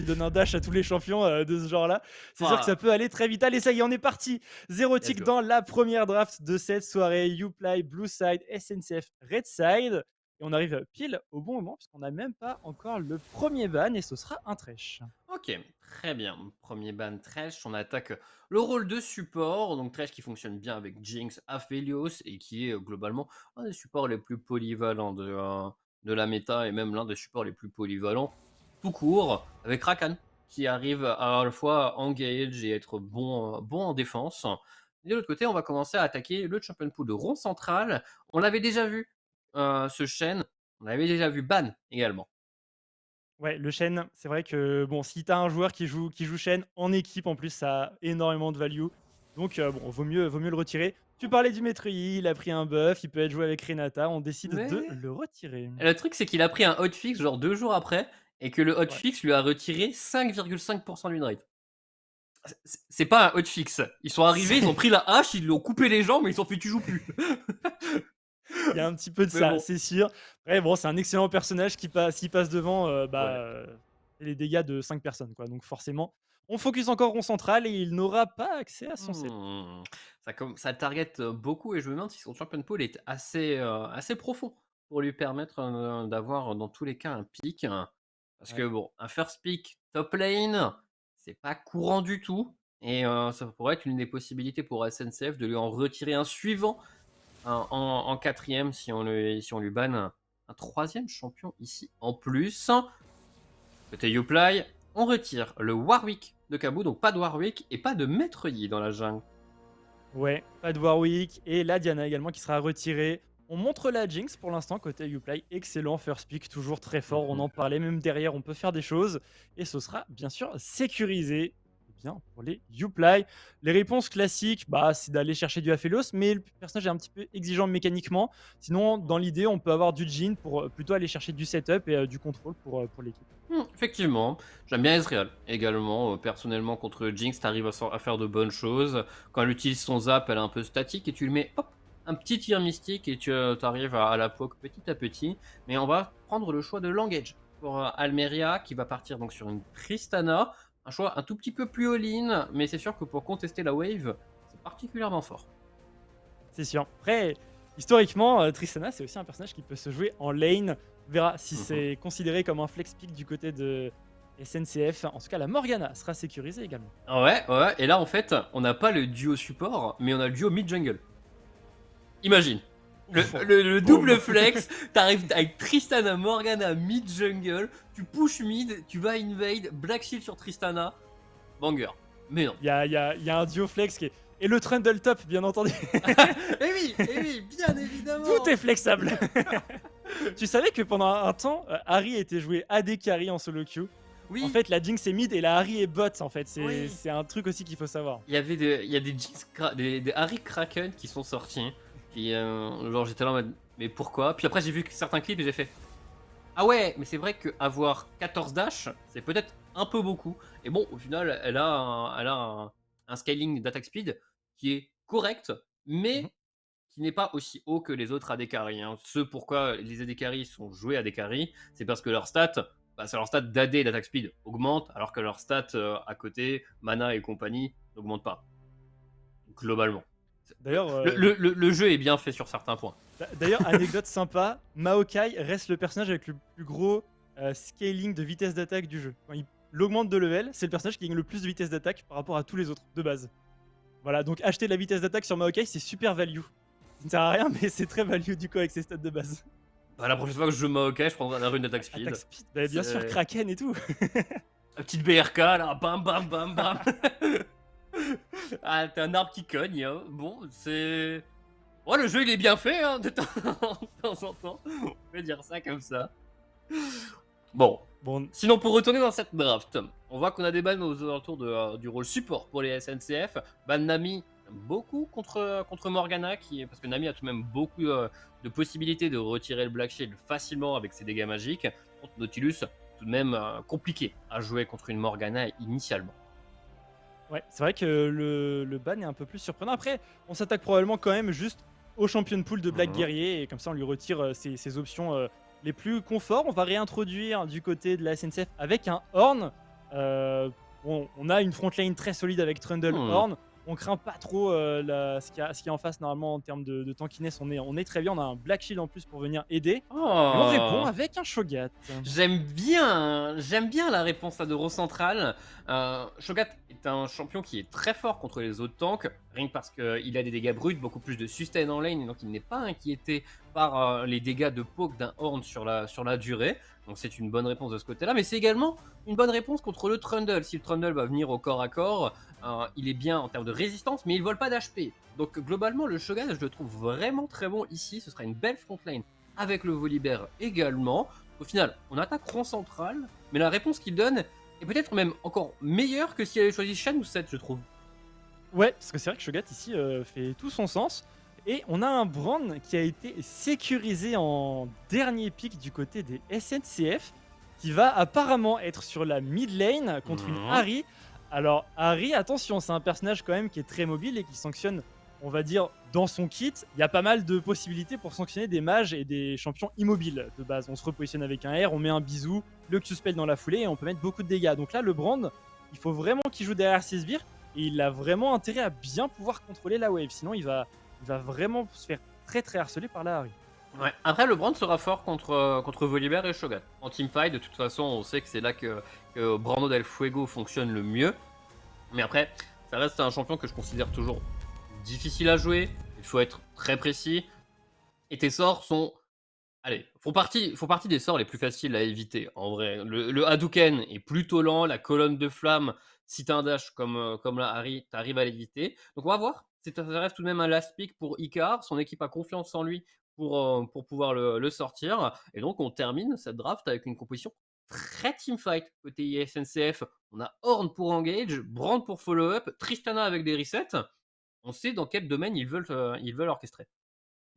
qui donne un dash à tous les champions de ce genre-là. C'est sûr que ça Ouah, peut aller très vite. Allez, ça y est, on est parti. Zéro let's tick go. dans la première draft de cette soirée. Uplay, Blue Side, SNCF, Red Side. Et on arrive pile au bon moment puisqu'on n'a même pas encore le premier ban et ce sera un trèche. OK, très bien. Premier ban Thresh, on attaque le rôle de support, donc Thresh qui fonctionne bien avec Jinx, Aphelios et qui est, globalement un des supports les plus polyvalents de la méta et même l'un des supports les plus polyvalents tout court, avec Rakan qui arrive à la fois engage et être bon en défense. Et de l'autre côté, on va commencer à attaquer le champion pool de rond central. On l'avait déjà vu, ce Shen, on avait déjà vu ban également. Ouais, le Shen, c'est vrai que bon, si tu as un joueur qui joue Shen en équipe, en plus, ça a énormément de value. Donc bon, vaut mieux le retirer. Tu parlais du maître Yi, il a pris un buff, il peut être joué avec Renata, on décide de Mais le retirer. le truc, c'est qu'il a pris un hotfix genre 2 jours après et que le Ouais. hotfix lui a retiré 5,5% de win rate. C'est pas un hotfix. Ils sont arrivés, ils ont C'est pris la hache, ils lui ont coupé les jambes et ils sont fait: «Tu joues plus». il y a un petit peu de Mais ça, bon. c'est sûr. Après bon, c'est un excellent personnage qui passe s'il passe devant, Ouais. c'est les dégâts de 5 personnes, quoi. Donc forcément, on focus encore rond central et il n'aura pas accès à son set. Mmh. Ça target, beaucoup et je me demande si son champion pool est assez profond pour lui permettre, d'avoir, dans tous les cas un pick. Parce que Ouais. bon, un first pick top lane, c'est pas courant du tout et ça pourrait être l'une des possibilités pour SNCF de lui en retirer un suivant, en 4e si on lui banne un 3e champion ici en plus. Côté Uplay, on retire le Warwick de Kabou, donc pas de Warwick et pas de Maître Yi dans la jungle. Ouais, pas de Warwick et la Diana également qui sera retirée. On montre la Jinx pour l'instant côté Uplay. Excellent first pick, toujours très fort. On en Mmh. parlait, même derrière, on peut faire des choses. Et ce sera bien sûr sécurisé. Bien pour les Uplay. Les réponses classiques, c'est d'aller chercher du Aphelios, mais le personnage est un petit peu exigeant mécaniquement. Sinon, dans l'idée, on peut avoir du Jhin pour plutôt aller chercher du setup et du contrôle pour l'équipe. Effectivement, j'aime bien Ezreal également, personnellement contre Jinx, tu arrives à faire de bonnes choses. Quand elle utilise son zap, elle est un peu statique et tu lui mets, hop, un petit tir mystique et tu arrives à la poke petit à petit. Mais on va prendre le choix de l'engage pour, Almeria qui va partir donc sur une Tristana. Un choix un tout petit peu plus all-in, mais c'est sûr que pour contester la wave, c'est particulièrement fort. C'est sûr. Après, historiquement, Tristana, c'est aussi un personnage qui peut se jouer en lane. On verra si Mmh. c'est considéré comme un flex pick du côté de SNCF. En tout cas, la Morgana sera sécurisée également. Ouais, ouais et là, en fait, on n'a pas le duo support, mais on a le duo mid jungle. Imagine, le Ouf, le le double boum. flex, t'arrives avec Tristana, Morgana mid jungle, tu push mid, tu vas invade, Black Shield sur Tristana, banger. Mais non. Il y a un duo flex qui est. Et le Trundle top, bien entendu. Eh oui, bien Tout est évidemment! flexable. Tu savais que pendant un temps, Harry était joué AD carry en solo queue. En Oui, fait, la Jinx est mid et la Harry est bot. En fait, c'est oui. c'est un truc aussi qu'il faut savoir. Il y a des Jinx des Harry Kraken qui sont sortis, qui, genre j'étais là en mode: «Mais pourquoi?» Puis après j'ai vu certains clips et j'ai fait: «Ah ouais, mais c'est vrai qu'avoir 14 dash, c'est peut-être un peu beaucoup» et bon, au final, elle a un scaling d'attaque speed qui est correct, Mhm. mais qui n'est pas aussi haut que les autres AD carry, hein. Ce pourquoi les AD carry sont joués AD carry, c'est parce que c'est leur stat d'AD et d'attaque speed augmente, alors que leur stat, à côté, mana et compagnie, n'augmente pas, globalement. D'ailleurs, Le jeu est bien fait sur certains points. D'ailleurs, anecdote sympa, Maokai reste le personnage avec le plus gros scaling de vitesse d'attaque du jeu. Quand il augmente de level, c'est le personnage qui gagne le plus de vitesse d'attaque par rapport à tous les autres de base. Voilà, donc acheter de la vitesse d'attaque sur Maokai, c'est super value. Ça ne sert à rien, mais c'est très value du coup avec ses stats de base. Bah, la prochaine fois que je joue Maokai, je prendrai la rune d'attaque Attaque speed. speed, bah, bien sûr, C'est Kraken et tout. la petite BRK là, bam bam bam bam. Ah, t'as un arbre qui cogne, hein. Bon, c'est ouais, le jeu il est bien fait, hein, de temps en temps. On peut dire ça comme ça. Bon, Bon, sinon pour retourner dans cette draft, on voit qu'on a des bans aux alentours du rôle support pour les SNCF. Ban Nami beaucoup contre Morgana, parce que Nami a tout de même beaucoup de possibilités de retirer le Black Shield facilement avec ses dégâts magiques. Contre Nautilus, tout de même compliqué à jouer contre une Morgana initialement. ouais, c'est vrai que le ban est un peu plus surprenant. Après, on s'attaque probablement quand même juste au champion pool de Black Mhm. Guerrier et comme ça on lui retire ses options les plus confort. On va réintroduire du côté de la SNCF avec un Horn. Heu, bon, on a une front lane très solide avec Trundle, Mmh. Ornn. On craint pas trop, ce qu'il y a en face normalement en termes de tankiness. On est très bien. On a un Black Shield en plus pour venir aider et on répond Oh! avec un Shogat. J'aime bien la réponse à Doro Central. Shogat est un champion qui est très fort contre les autres tanks, rien que parce qu'il a des dégâts bruts, beaucoup plus de sustain en lane, et donc il n'est pas inquiété par les dégâts de poke d'un Horn sur la durée. Donc c'est une bonne réponse de ce côté-là, mais c'est également une bonne réponse contre le Trundle. Si le Trundle va venir au corps à corps, il est bien en termes de résistance, mais il vole pas d'HP. Donc globalement, le Shogat, je le trouve vraiment très bon ici. Ce sera une belle front lane avec le Volibear également. Au final, on attaque rond central, mais la réponse qu'il donne est peut-être même encore meilleure que s'il avait choisi Shen ou Seth, je trouve. Ouais, parce que c'est vrai que Shogat ici, fait tout son sens et on a un Brand qui a été sécurisé en dernier pick du côté des SNCF, qui va apparemment être sur la mid lane contre une Mhm. Ahri. Alors Ahri, attention, c'est un personnage quand même qui est très mobile et qui sanctionne, on va dire, dans son kit, il y a pas mal de possibilités pour sanctionner des mages et des champions immobiles de base. On se repositionne avec un R, on met un bisou, le Q-spell dans la foulée et on peut mettre beaucoup de dégâts. Donc là, le Brand, il faut vraiment qu'il joue derrière ses sbires et il a vraiment intérêt à bien pouvoir contrôler la wave. Sinon, il va vraiment se faire très très harceler par la Harry. Ouais. Après, le Brand sera fort contre Volibear et Shogun. En teamfight, de toute façon, on sait que c'est là que Brando del Fuego fonctionne le mieux. Mais après, ça reste un champion que je considère toujours difficile à jouer. Il faut être très précis. Et tes sorts sont. Allez, font partie des sorts les plus faciles à éviter, en vrai. Le Hadouken est plutôt lent, la colonne de flamme, si t'as un dash comme la Harry, t'arrives à l'éviter. Donc on va voir, ça reste tout de même un last pick pour Icar, son équipe a confiance en lui pour pouvoir le sortir. Et donc on termine cette draft avec une composition très teamfight. Côté ISNCF, on a Horn pour engage, Brand pour follow-up, Tristana avec des resets. On sait dans quel domaine ils veulent orchestrer.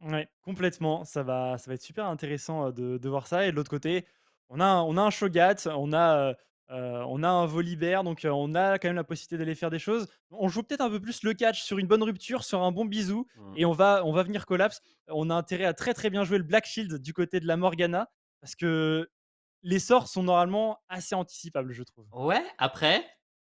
Ouais, complètement. Ça va être super intéressant de voir ça. Et de l'autre côté, on a un Shogat, on a un Volibear, donc on a quand même la possibilité d'aller faire des choses. On joue peut-être un peu plus le catch sur une bonne rupture, sur un bon bisou, Mm. et on va venir collapse. On a intérêt à très très bien jouer le Black Shield du côté de la Morgana, parce que les sorts sont normalement assez anticipables, je trouve. Ouais, après,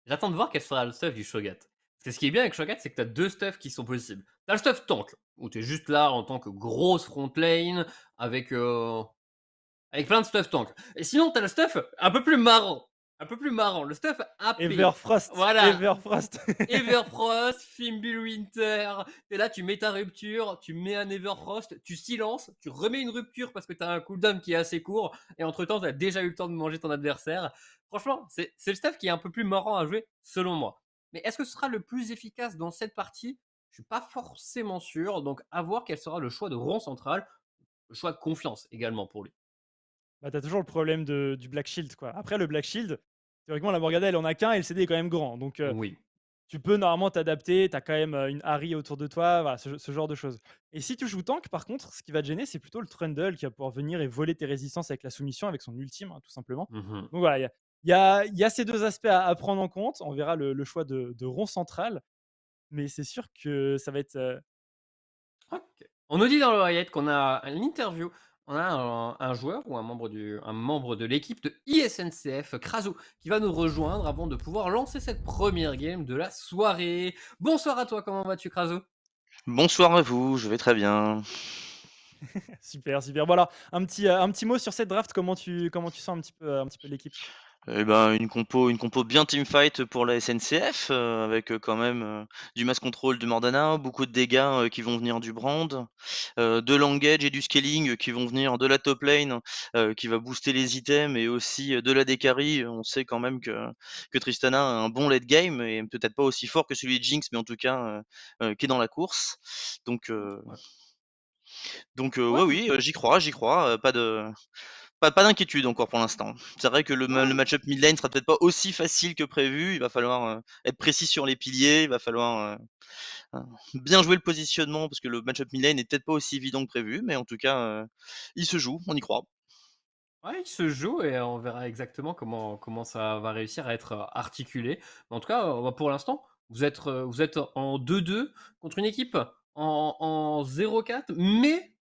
j'attends de voir quel sera le stuff du Shogat. Parce que ce qui est bien avec Shogat, c'est que t'as deux stuffs qui sont possibles. T'as le stuff tank, où t'es juste là en tant que grosse front lane, avec, avec plein de stuff tank. Et sinon, t'as le stuff un peu plus marrant. Un peu plus marrant, le stuff AP. Everfrost, Voilà, Everfrost. Everfrost, Fimbulwinter, t'es là, tu mets ta rupture, tu mets un Everfrost, tu silences, tu remets une rupture parce que t'as un cooldown qui est assez court, et entre temps, t'as déjà eu le temps de manger ton adversaire. Franchement, c'est le stuff qui est un peu plus marrant à jouer, selon moi. Mais est-ce que ce sera le plus efficace dans cette partie? Je suis pas forcément sûr, donc à voir quel sera le choix de rond central, le choix de confiance également pour lui. Bah, tu toujours le problème du Black Shield, quoi. Après, le Black Shield, théoriquement, la Morgana, elle en a qu'un et le CD est quand même grand. Donc, Oui. tu peux normalement t'adapter. Tu as quand même une Harry autour de toi, voilà, ce genre de choses. Et si tu joues tank, par contre, ce qui va te gêner, c'est plutôt le Trundle qui va pouvoir venir et voler tes résistances avec la soumission, avec son ultime, hein, tout simplement. Mhm. Donc voilà, il y a ces deux aspects à prendre en compte. On verra le choix de rond central, mais c'est sûr que ça va être. OK. On nous dit dans l'oreillette qu'on a l'interview, on a un joueur ou un membre de l'équipe de ISNCF, Krasu, qui va nous rejoindre avant de pouvoir lancer cette première game de la soirée. Bonsoir à toi, comment vas-tu, Krasu? Bonsoir à vous, je vais très bien. Super, super. Voilà, un petit mot sur cette draft. Comment tu sens un petit peu l'équipe? Eh ben, une compo bien teamfight pour la SNCF, avec, quand même, du mass control de Mordana, beaucoup de dégâts, qui vont venir du Brand, de l'engage et du scaling, qui vont venir de la top lane, qui va booster les items et aussi, de la décarry. On sait quand même que Tristana a un bon late game et peut-être pas aussi fort que celui de Jinx, mais en tout cas, qui est dans la course. Donc, heu Ouais. donc, Ouais, ouais, oui, j'y crois, pas d'inquiétude encore pour l'instant. C'est vrai que le ouais. match-up mid lane sera peut-être pas aussi facile que prévu. Il va falloir, être précis sur les piliers, il va falloir, bien jouer le positionnement parce que le match-up mid lane est peut-être pas aussi évident que prévu, mais en tout cas, il se joue, on y croit. Ouais, il se joue et on verra exactement comment ça va réussir à être articulé. Mais en tout cas, bah, pour l'instant, vous êtes en 2-2 contre une équipe en 0-4, mais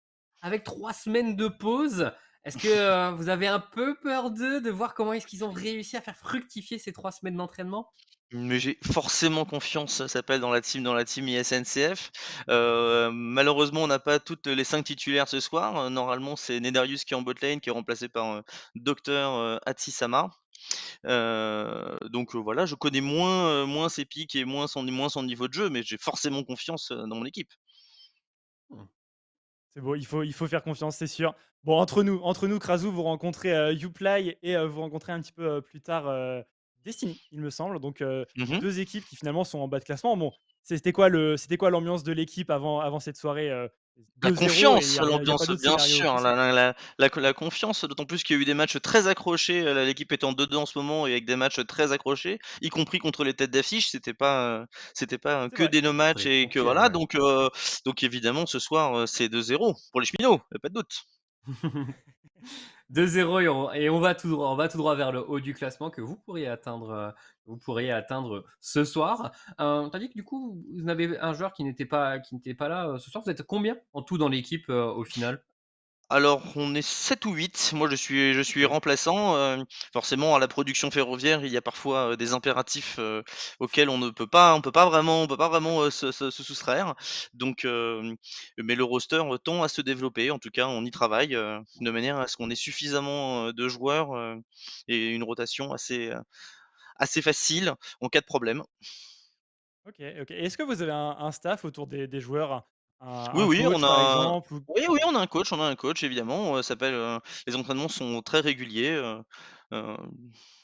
avec 3 semaines de pause. Est-ce que vous avez un peu peur d'eux, de voir comment est-ce qu'ils ont réussi à faire fructifier ces 3 semaines d'entraînement? Mais j'ai forcément confiance, ça s'appelle dans la team ISNCF. Malheureusement, on n'a pas toutes les 5 titulaires ce soir. Normalement, c'est Nedarius qui est en bot lane, qui est remplacé par, Docteur, Hatsisama. Donc voilà, je connais moins ses pics et moins son niveau de jeu, mais j'ai forcément confiance, dans mon équipe. Mmh. C'est beau, il faut faire confiance, c'est sûr. Bon, entre nous, Krasu, vous rencontrez Uplay et vous rencontrez un petit peu plus tard Destiny, il me semble. Donc, Mmh. 2 équipes qui finalement sont en bas de classement. Bon, c'était quoi l'ambiance de l'équipe avant cette soirée 2-0 et il n'y a rien, y a pas L'ambiance, d'autre bien scénario sûr, possible. la confiance, d'autant plus qu'il y a eu des matchs très accrochés, l'équipe est en 2-2 en ce moment et avec des matchs très accrochés, y compris contre les têtes d'affiche. C'était pas C'est que vrai. des no Contre match les et que concurrents, voilà, ouais. donc évidemment ce soir, c'est 2-0 pour les cheminots, y a pas de doute. 2-0 et on va tout droit, vers le haut du classement que vous pourriez atteindre ce soir. Tu dit que du coup, vous avez un joueur qui n'était pas là, ce soir. Vous êtes combien en tout dans l'équipe, au final? Alors, on est 7 ou 8. Moi, je suis OK. remplaçant. Forcément, à la production ferroviaire, il y a parfois, des impératifs, auxquels on peut pas vraiment, se soustraire. Donc, mais le roster, tend à se développer. En tout cas, on y travaille, de manière à ce qu'on ait suffisamment, de joueurs, et une rotation assez facile en cas de problème. OK, OK. Est-ce que vous avez un staff autour des joueurs? Oui, Un oui, on coach, par a exemple ou oui, oui, on a un coach évidemment, les entraînements sont très réguliers, heu,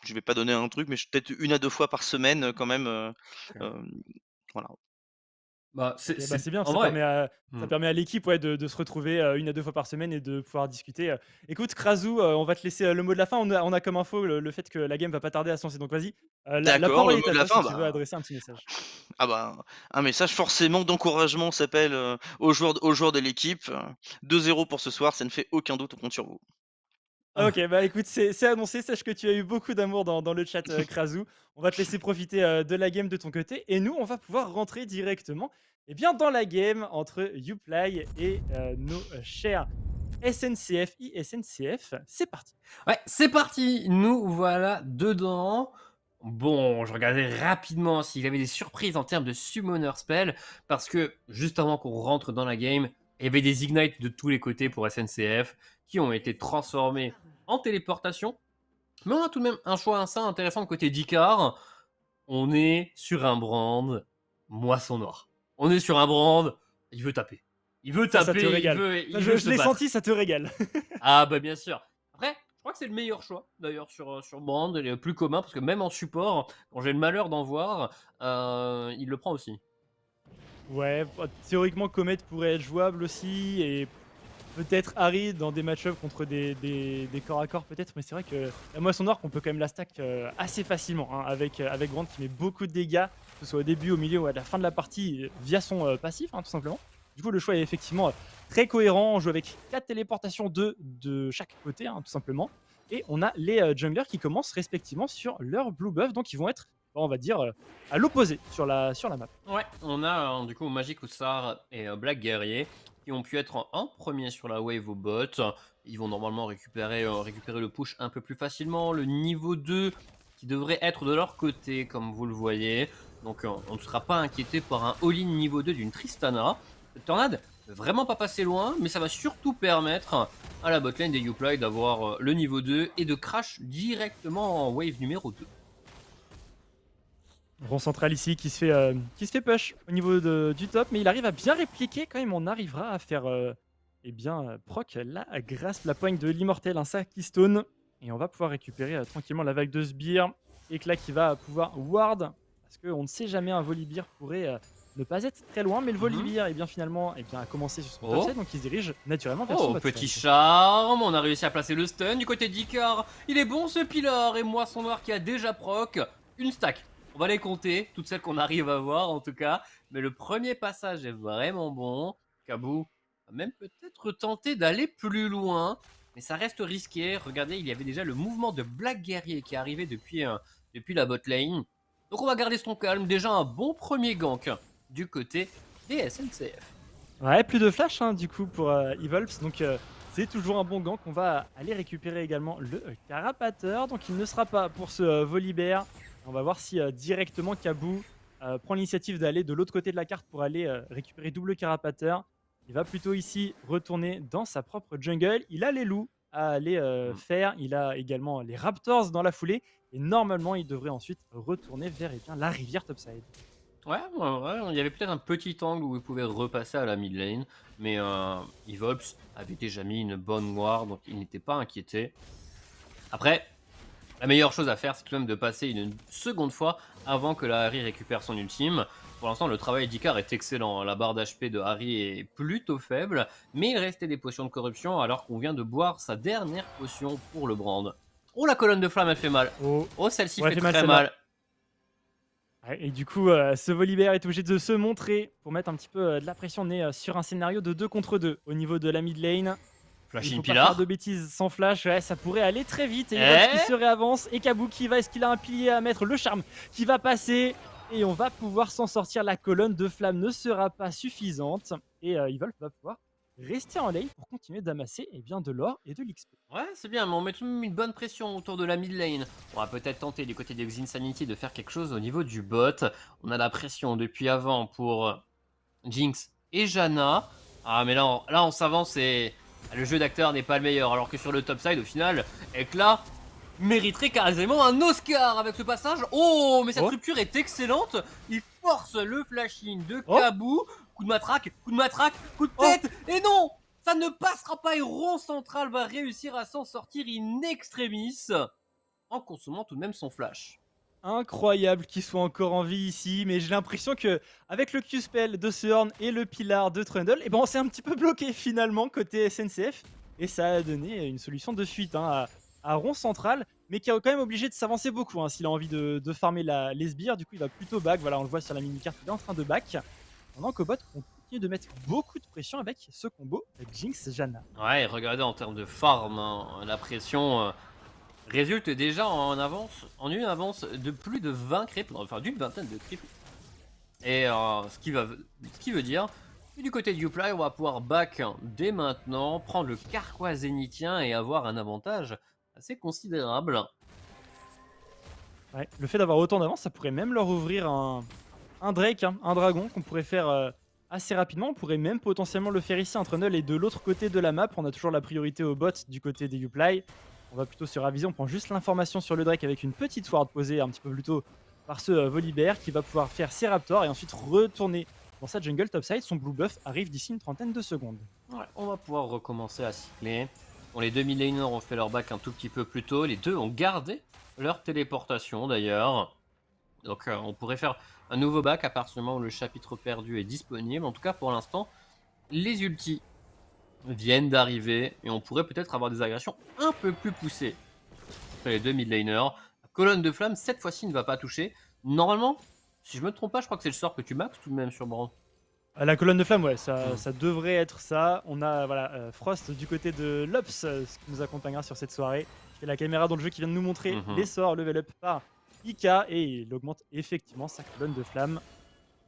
je vais pas donner un truc, mais peut-être 1 à 2 fois par semaine, quand même, OK. hem, voilà. Bah, c'est OK, bah, c'est c'est bien, en ça vrai. permet à ça Mmh. permet à l'équipe, ouais, de se retrouver, 1 à 2 fois par semaine et de pouvoir discuter. Écoute Krasu, on va te laisser, le mot de la fin. On a comme info le fait que la game va pas tarder à se lancer, donc vas-y, la D'accord, parole le est mot à de la toi si fin, tu veux bah, adresser un petit message. un message forcément d'encouragement s'appelle, aux joueurs de l'équipe, 2-0 pour ce soir, ça ne fait aucun doute, on compte sur vous. OK, bah, écoute, c'est annoncé. Sache que tu as eu beaucoup d'amour dans le chat, Krasu. On va te laisser profiter, de la game de ton côté et nous, on va pouvoir rentrer directement, eh bien, dans la game entre Uplay et nos chers SNCF, ISNCF. C'est parti. Ouais, c'est parti, nous voilà dedans. Bon, je regardais rapidement s'il y avait des surprises en termes de summoner spell, parce que juste avant qu'on rentre dans la game, il y avait des ignites de tous les côtés pour SNCF qui ont été transformés en téléportation. Mais on a tout de même un choix assez intéressant de côté d'Icar. On est sur un brand moisson noire. On est sur un brand, il veut taper. Il veut Ça te taper, il régale. veut, Ça, il je veut je se l'ai battre. senti, ça te régale. Ah bah bien sûr. Après, je crois que c'est le meilleur choix d'ailleurs sur Brand et le plus commun parce que même en support, quand j'ai le malheur d'en voir, il le prend aussi. Ouais, bah, théoriquement, Comet pourrait être jouable aussi et peut-être Harry dans des match-ups contre des corps à corps peut-être, mais c'est vrai que la moisson noire, on peut quand même la stack assez facilement hein, avec Brand qui met beaucoup de dégâts, que ce soit au début, au milieu ou à la fin de la partie, via son passif, hein, tout simplement. Du coup, le choix est effectivement très cohérent. On joue avec 4 téléportations de chaque côté, hein, tout simplement. Et on a les junglers qui commencent respectivement sur leur blue buff, donc ils vont être, on va dire, à l'opposé sur la map. Ouais, on a du coup Magic Hussar et Black Guerrier qui ont pu être en premier sur la wave au bot. Ils vont normalement récupérer le push un peu plus facilement. Le niveau 2 qui devrait être de leur côté, comme vous le voyez. Donc on ne sera pas inquiété par un all-in niveau 2 d'une Tristana. Cette tornade ne va vraiment pas passer loin, mais ça va surtout permettre à la botlane des Uplay d'avoir le niveau 2 et de crash directement en wave numéro 2. Rond central ici qui se fait push au niveau du top, mais il arrive à bien répliquer quand même. On arrivera à faire proc la grasp, la poigne de l'immortel, un sac qui stone. Et on va pouvoir récupérer tranquillement la vague de sbire. Éclat qui va pouvoir ward, parce qu'on ne sait jamais, un volibear pourrait ne pas être très loin, mais le volibear bien, finalement a commencé sur son top Oh, set, donc il se dirige naturellement vers son oh, bot petit side. charme, on a réussi à placer le stun du côté d'Icar. Il est bon ce pilar et Moisson Noir qui a déjà proc. Une stack. On va les compter, toutes celles qu'on arrive à voir en tout cas. Mais le premier passage est vraiment bon. Kabou a même peut-être tenté d'aller plus loin. Mais ça reste risqué. Regardez, il y avait déjà le mouvement de Black Guerrier qui est arrivé depuis la bot lane. Donc on va garder son calme. Déjà un bon premier gank du côté des SNCF. Ouais, plus de flash hein, du coup pour Evolves, donc C'est toujours un bon gank. On va aller récupérer également le Carapateur. Donc il ne sera pas pour ce Volibear. On va voir si directement Kabou prend l'initiative d'aller de l'autre côté de la carte pour aller récupérer double Carapateur. Il va plutôt ici retourner dans sa propre jungle. Il a les loups à aller faire. Il a également les Raptors dans la foulée. Et normalement, il devrait ensuite retourner vers la rivière topside. Ouais, ouais, ouais, il y avait peut-être un petit angle où il pouvait repasser à la mid lane, mais Evolps avait déjà mis une bonne ward, donc il n'était pas inquiété. Après, la meilleure chose à faire, c'est tout de même de passer une seconde fois avant que la Harry récupère son ultime. Pour l'instant, le travail d'Icar est excellent. La barre d'HP de Harry est plutôt faible, mais il restait des potions de corruption alors qu'on vient de boire sa dernière potion pour le brand. Oh, la colonne de flamme, elle fait mal. Oh, Oh, celle-ci ouais, fait elle fait mal, très celle-là. mal. Ouais, et du coup, ce Volibear est obligé de se montrer pour mettre un petit peu de la pression. On est sur un scénario de 2 contre 2 au niveau de la mid lane. Flash Il in faut pas faire de Pilar. bêtises sans flash, ouais, ça pourrait aller très vite. Et Evolps qui se réavance. Et Kabou qui va, est-ce qu'il a un pilier à mettre? Le charme qui va passer. Et on va pouvoir s'en sortir. La colonne de flamme ne sera pas suffisante. Et Evolps va pouvoir rester en lane pour continuer d'amasser de l'or et de l'XP. Ouais, c'est bien, mais on met tout de même une bonne pression autour de la mid lane. On va peut-être tenter du côté de Xinsanity de faire quelque chose au niveau du bot. On a la pression depuis avant pour Jinx et Janna. Ah, mais là on s'avance et le jeu d'acteur n'est pas le meilleur. Alors que sur le top side, au final, Ekla mériterait carrément un Oscar avec ce passage. Oh, mais cette Oh. rupture est excellente. Il force le flashing de Oh. Kabou. Coup de matraque, coup de Oh. tête. Et non, ça ne passera pas et Rond Central va réussir à s'en sortir in extremis en consommant tout de même son flash. Incroyable qu'il soit encore en vie ici, mais j'ai l'impression que avec le Q-Spell de Seorn et le Pilar de Trundle, on s'est un petit peu bloqué finalement côté SNCF, et ça a donné une solution de fuite à Rond Central, mais qui est quand même obligé de s'avancer beaucoup s'il a envie de farmer les sbires. Du coup il va plutôt back, voilà, on le voit sur la mini-carte, il est en train de back, pendant qu'au bot on continue de mettre beaucoup de pression avec ce combo avec Jinx Janna. Ouais, et regardez en termes de farm, la pression résulte déjà en une avance de plus de 20 creeps, enfin d'une vingtaine de creeps. Et ce qui veut dire que du côté de Uplay, on va pouvoir back dès maintenant, prendre le Carquois zénithien et avoir un avantage assez considérable. Ouais, le fait d'avoir autant d'avance, ça pourrait même leur ouvrir un Drake, un dragon qu'on pourrait faire assez rapidement. On pourrait même potentiellement le faire ici. Un Trundle est de l'autre côté de la map. On a toujours la priorité au bot du côté des Uplay. On va plutôt se raviser. On prend juste l'information sur le Drake avec une petite ward posée un petit peu plus tôt par ce Volibear qui va pouvoir faire ses Raptors et ensuite retourner dans sa jungle topside. Son blue buff arrive d'ici une trentaine de secondes. Ouais, on va pouvoir recommencer à cycler. Bon, les deux mid laners ont fait leur back un tout petit peu plus tôt. Les deux ont gardé leur téléportation d'ailleurs. Donc on pourrait faire un nouveau back à partir du moment où le chapitre perdu est disponible. En tout cas pour l'instant, les ultis viennent d'arriver et on pourrait peut-être avoir des agressions un peu plus poussées entre les deux mid laners. La colonne de flamme cette fois-ci ne va pas toucher. Normalement, si je me trompe pas, je crois que c'est le sort que tu max tout de même sur Brand. La colonne de flamme, ouais, ça devrait être ça. On a Frost du côté de Lops, ce qui nous accompagnera sur cette soirée. C'est la caméra dans le jeu qui vient de nous montrer les sorts level up par Ika et il augmente effectivement sa colonne de flamme.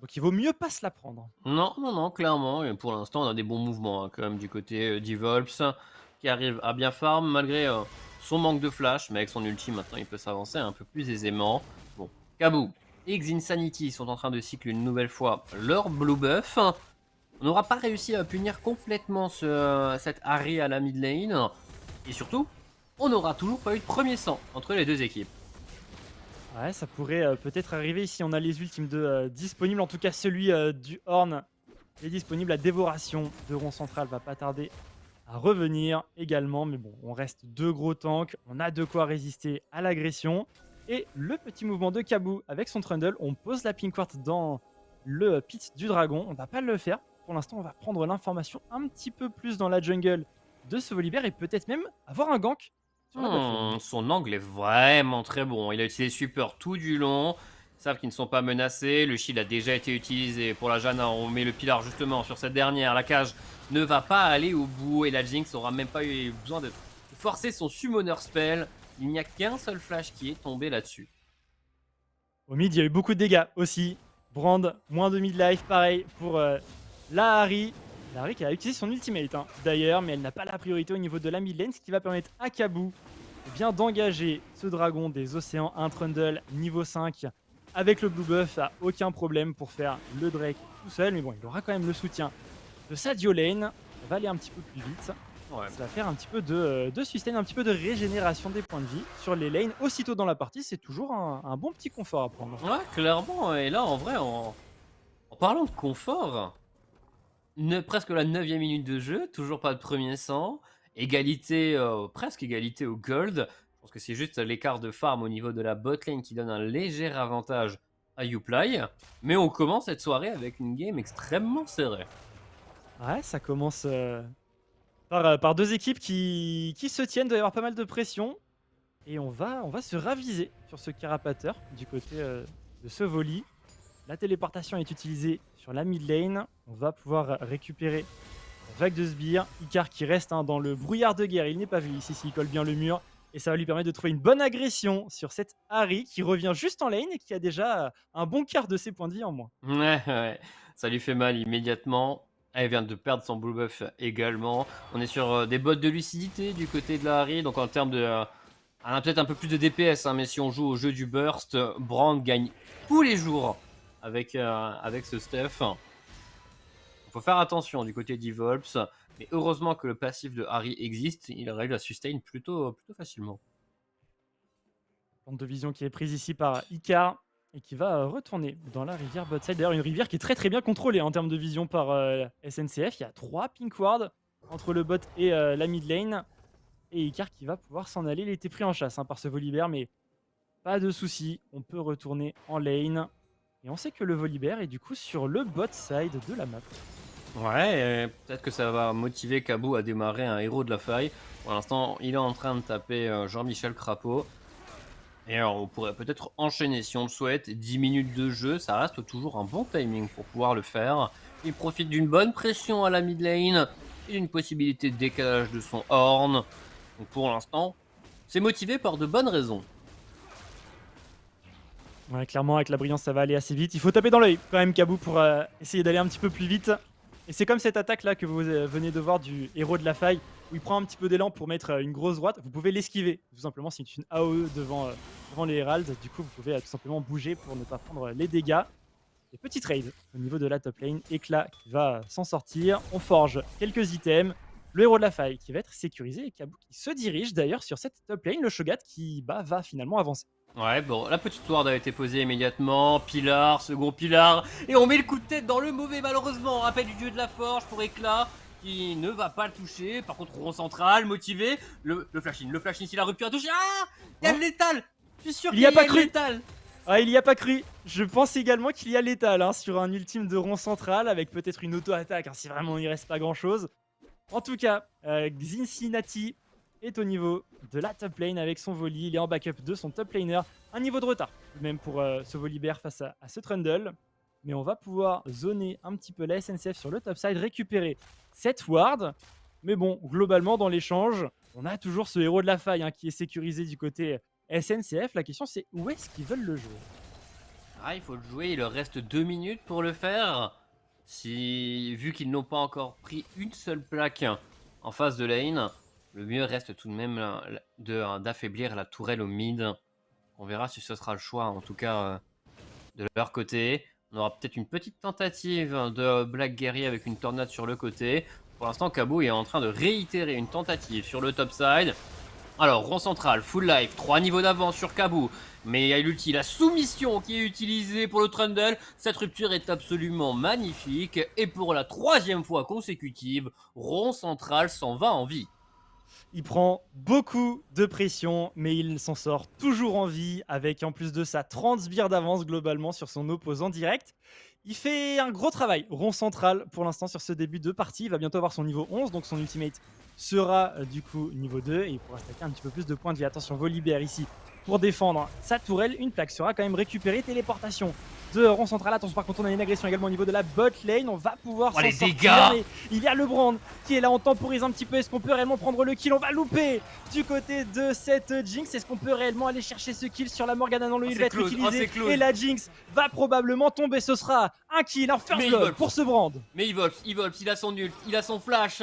Donc il vaut mieux pas se la prendre. Non, clairement. Et pour l'instant, on a des bons mouvements quand même du côté d'Evolps qui arrive à bien farm malgré son manque de flash. Mais avec son ulti, maintenant, il peut s'avancer un peu plus aisément. Bon, Kabou et Xinsanity sont en train de cycle une nouvelle fois leur blue buff. On n'aura pas réussi à punir complètement cette Harry à la mid lane. Et surtout, on n'aura toujours pas eu de premier sang entre les deux équipes. Ouais, ça pourrait peut-être arriver ici. On a les ultimes de disponibles. En tout cas, celui du Horn est disponible. La dévoration de Rond Central va pas tarder à revenir également. Mais bon, on reste deux gros tanks. On a de quoi résister à l'agression. Et le petit mouvement de Kabou avec son Trundle. On pose la Pink Ward dans le pit du dragon. On va pas le faire. Pour l'instant, on va prendre l'information un petit peu plus dans la jungle de ce Volibear et peut-être même avoir un gank sur la botlane. Son angle est vraiment très bon. Il a utilisé Super tout du long. Ils savent qu'ils ne sont pas menacés. Le shield a déjà été utilisé pour la Janna. On met le Pilar justement sur cette dernière. La cage ne va pas aller au bout et la Jinx n'aura même pas eu besoin de forcer son Summoner Spell. Il n'y a qu'un seul flash qui est tombé là-dessus. Au mid, il y a eu beaucoup de dégâts aussi. Brand, moins de mid-life, pareil pour la Harry. Larry qui a utilisé son ultimate d'ailleurs, mais elle n'a pas la priorité au niveau de la mid lane, ce qui va permettre à Kabou bien d'engager ce dragon des océans, un Trundle niveau 5 avec le blue buff, a aucun problème pour faire le Drake tout seul, mais bon, il aura quand même le soutien de sa duo lane. Ça va aller un petit peu plus vite. Ouais. Ça va faire un petit peu de sustain, un petit peu de régénération des points de vie sur les lanes. Aussitôt dans la partie, c'est toujours un bon petit confort à prendre. Ouais, clairement. Et là, en vrai, en parlant de confort, presque la 9e minute de jeu, toujours pas de premier sang, égalité, presque égalité au gold. Je pense que c'est juste l'écart de farm au niveau de la bot lane qui donne un léger avantage à Uplay. Mais on commence cette soirée avec une game extrêmement serrée. Ouais, ça commence par deux équipes qui se tiennent. Il doit y avoir pas mal de pression. Et on va se raviser sur ce carapateur du côté de ce volley. La téléportation est utilisée sur la mid lane. On va pouvoir récupérer la vague de sbires. Icar qui reste dans le brouillard de guerre. Il n'est pas vu ici s'il colle bien le mur. Et ça va lui permettre de trouver une bonne agression sur cette Ahri qui revient juste en lane et qui a déjà un bon quart de ses points de vie en moins. Ouais, ça lui fait mal immédiatement. Elle vient de perdre son blue buff également. On est sur des bottes de lucidité du côté de la Harry. Donc en termes de... elle a peut-être un peu plus de DPS, mais si on joue au jeu du burst, Brand gagne tous les jours avec ce stuff. Il faut faire attention du côté d'Evolps. Mais heureusement que le passif de Harry existe. Il arrive à sustain plutôt facilement. Bande de vision qui est prise ici par Icar et qui va retourner dans la rivière botside. D'ailleurs, une rivière qui est très très bien contrôlée en termes de vision par SNCF. Il y a 3 pink wards entre le bot et la mid lane. Et Icar qui va pouvoir s'en aller. Il a été pris en chasse par ce Volibear, mais pas de souci. On peut retourner en lane. Et on sait que le Volibear est du coup sur le bot side de la map. Ouais, peut-être que ça va motiver Kabou à démarrer un héros de la faille. Pour l'instant, il est en train de taper Jean-Michel Crapaud. Et alors, on pourrait peut-être enchaîner si on le souhaite. 10 minutes de jeu, ça reste toujours un bon timing pour pouvoir le faire. Il profite d'une bonne pression à la mid lane et d'une possibilité de décalage de son horn. Donc pour l'instant, c'est motivé par de bonnes raisons. Ouais, clairement, avec la brillance, ça va aller assez vite. Il faut taper dans l'œil quand même, Kabou, pour essayer d'aller un petit peu plus vite. Et c'est comme cette attaque là que vous venez de voir du héros de la faille, où il prend un petit peu d'élan pour mettre une grosse droite. Vous pouvez l'esquiver, tout simplement, c'est une AOE devant les Heralds. Du coup, vous pouvez tout simplement bouger pour ne pas prendre les dégâts. Et petit trade au niveau de la top lane. Éclat qui va s'en sortir. On forge quelques items. Le héros de la faille qui va être sécurisé et Kabou qui se dirige d'ailleurs sur cette top lane. Le Shogat qui va finalement avancer. Ouais, bon, la petite ward a été posée immédiatement. Pilar, second pilar. Et on met le coup de tête dans le mauvais, malheureusement. Appel du dieu de la forge pour Éclat, qui ne va pas le toucher. Par contre, rond central, motivé. Le flash-in, s'il a rupture à toucher. Ah, il y a le létal. Je suis sûr qu'il y a le létal. Ah, il y a pas cru. Je pense également qu'il y a létal sur un ultime de rond central avec peut-être une auto-attaque si vraiment il reste pas grand-chose. En tout cas, Cincinnati est au niveau de la top lane avec son volley. Il est en backup de son top laner. Un niveau de retard, même pour ce Volibear face à ce Trundle. Mais on va pouvoir zoner un petit peu la SNCF sur le top side, récupérer cette ward. Mais bon, globalement, dans l'échange, on a toujours ce héros de la faille qui est sécurisé du côté SNCF. La question, c'est où est-ce qu'ils veulent le jouer? Ah, il faut le jouer. Il leur reste 2 minutes pour le faire. Vu qu'ils n'ont pas encore pris une seule plaque en face de lane, le mieux reste tout de même d'affaiblir la tourelle au mid. On verra si ce sera le choix, en tout cas, de leur côté. On aura peut-être une petite tentative de Black Guerrier avec une tornade sur le côté. Pour l'instant, Kabou est en train de réitérer une tentative sur le top side. Alors, rond central, full life, 3 niveaux d'avance sur Kabou. Mais il y a l'ulti, la soumission qui est utilisée pour le Trundle. Cette rupture est absolument magnifique. Et pour la 3e fois consécutive, rond central s'en va en vie. Il prend beaucoup de pression, mais il s'en sort toujours en vie, avec en plus de ça 30 sbires d'avance globalement sur son opposant direct. Il fait un gros travail, rond central pour l'instant sur ce début de partie. Il va bientôt avoir son niveau 11, donc son ultimate sera du coup niveau 2 et il pourra stacker un petit peu plus de points de vie. Attention, Volibear ici pour défendre sa tourelle. Une plaque sera quand même récupérée. Téléportation de rond central. Attention, par contre, on a une agression également au niveau de la bot lane. On va pouvoir Oh, s'en les sortir. dégâts! Mais il y a le Brand qui est là, on temporise un petit peu. Est-ce qu'on peut réellement prendre le kill? On va louper du côté de cette Jinx. Est-ce qu'on peut réellement aller chercher ce kill sur la Morgana? Non, lui, il va être utilisé. Et la Jinx va probablement tomber. Ce sera un kill, un first blood pour ce Brand. Mais il Wolf, il a son ult, il a son flash.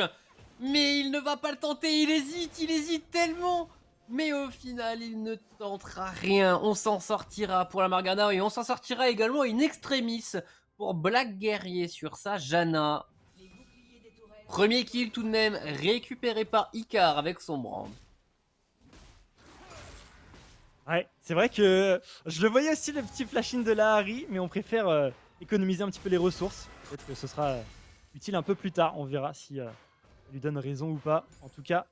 Mais il ne va pas le tenter, il hésite tellement. Mais au final, il ne tentera rien. On s'en sortira pour la Morgana et on s'en sortira également in extremis pour Black Guerrier sur sa Janna. Premier kill tout de même récupéré par Icar avec son Brand. Ouais, c'est vrai que je le voyais aussi le petit flash-in de la Harry, mais on préfère économiser un petit peu les ressources. Peut-être que ce sera utile un peu plus tard, on verra si ça lui donne raison ou pas. En tout cas,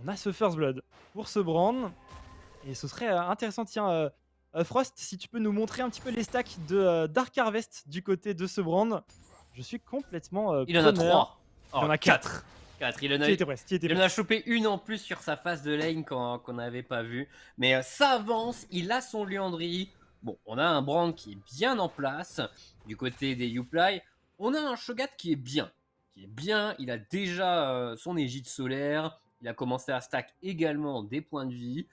on a ce First Blood pour ce Brand. Et ce serait intéressant, tiens, Frost, si tu peux nous montrer un petit peu les stacks de Dark Harvest du côté de ce Brand. Je suis complètement Il en a preneur. 3. Il en a 4. 4. Il était presque. Il en a chopé une en plus sur sa phase de lane qu'on n'avait pas vu. Mais ça avance, il a son Liandry. Bon, on a un Brand qui est bien en place. Du côté des Uplay, on a un Shogat qui est bien. Il a déjà son égide solaire. Il a commencé à stack également des points de vie.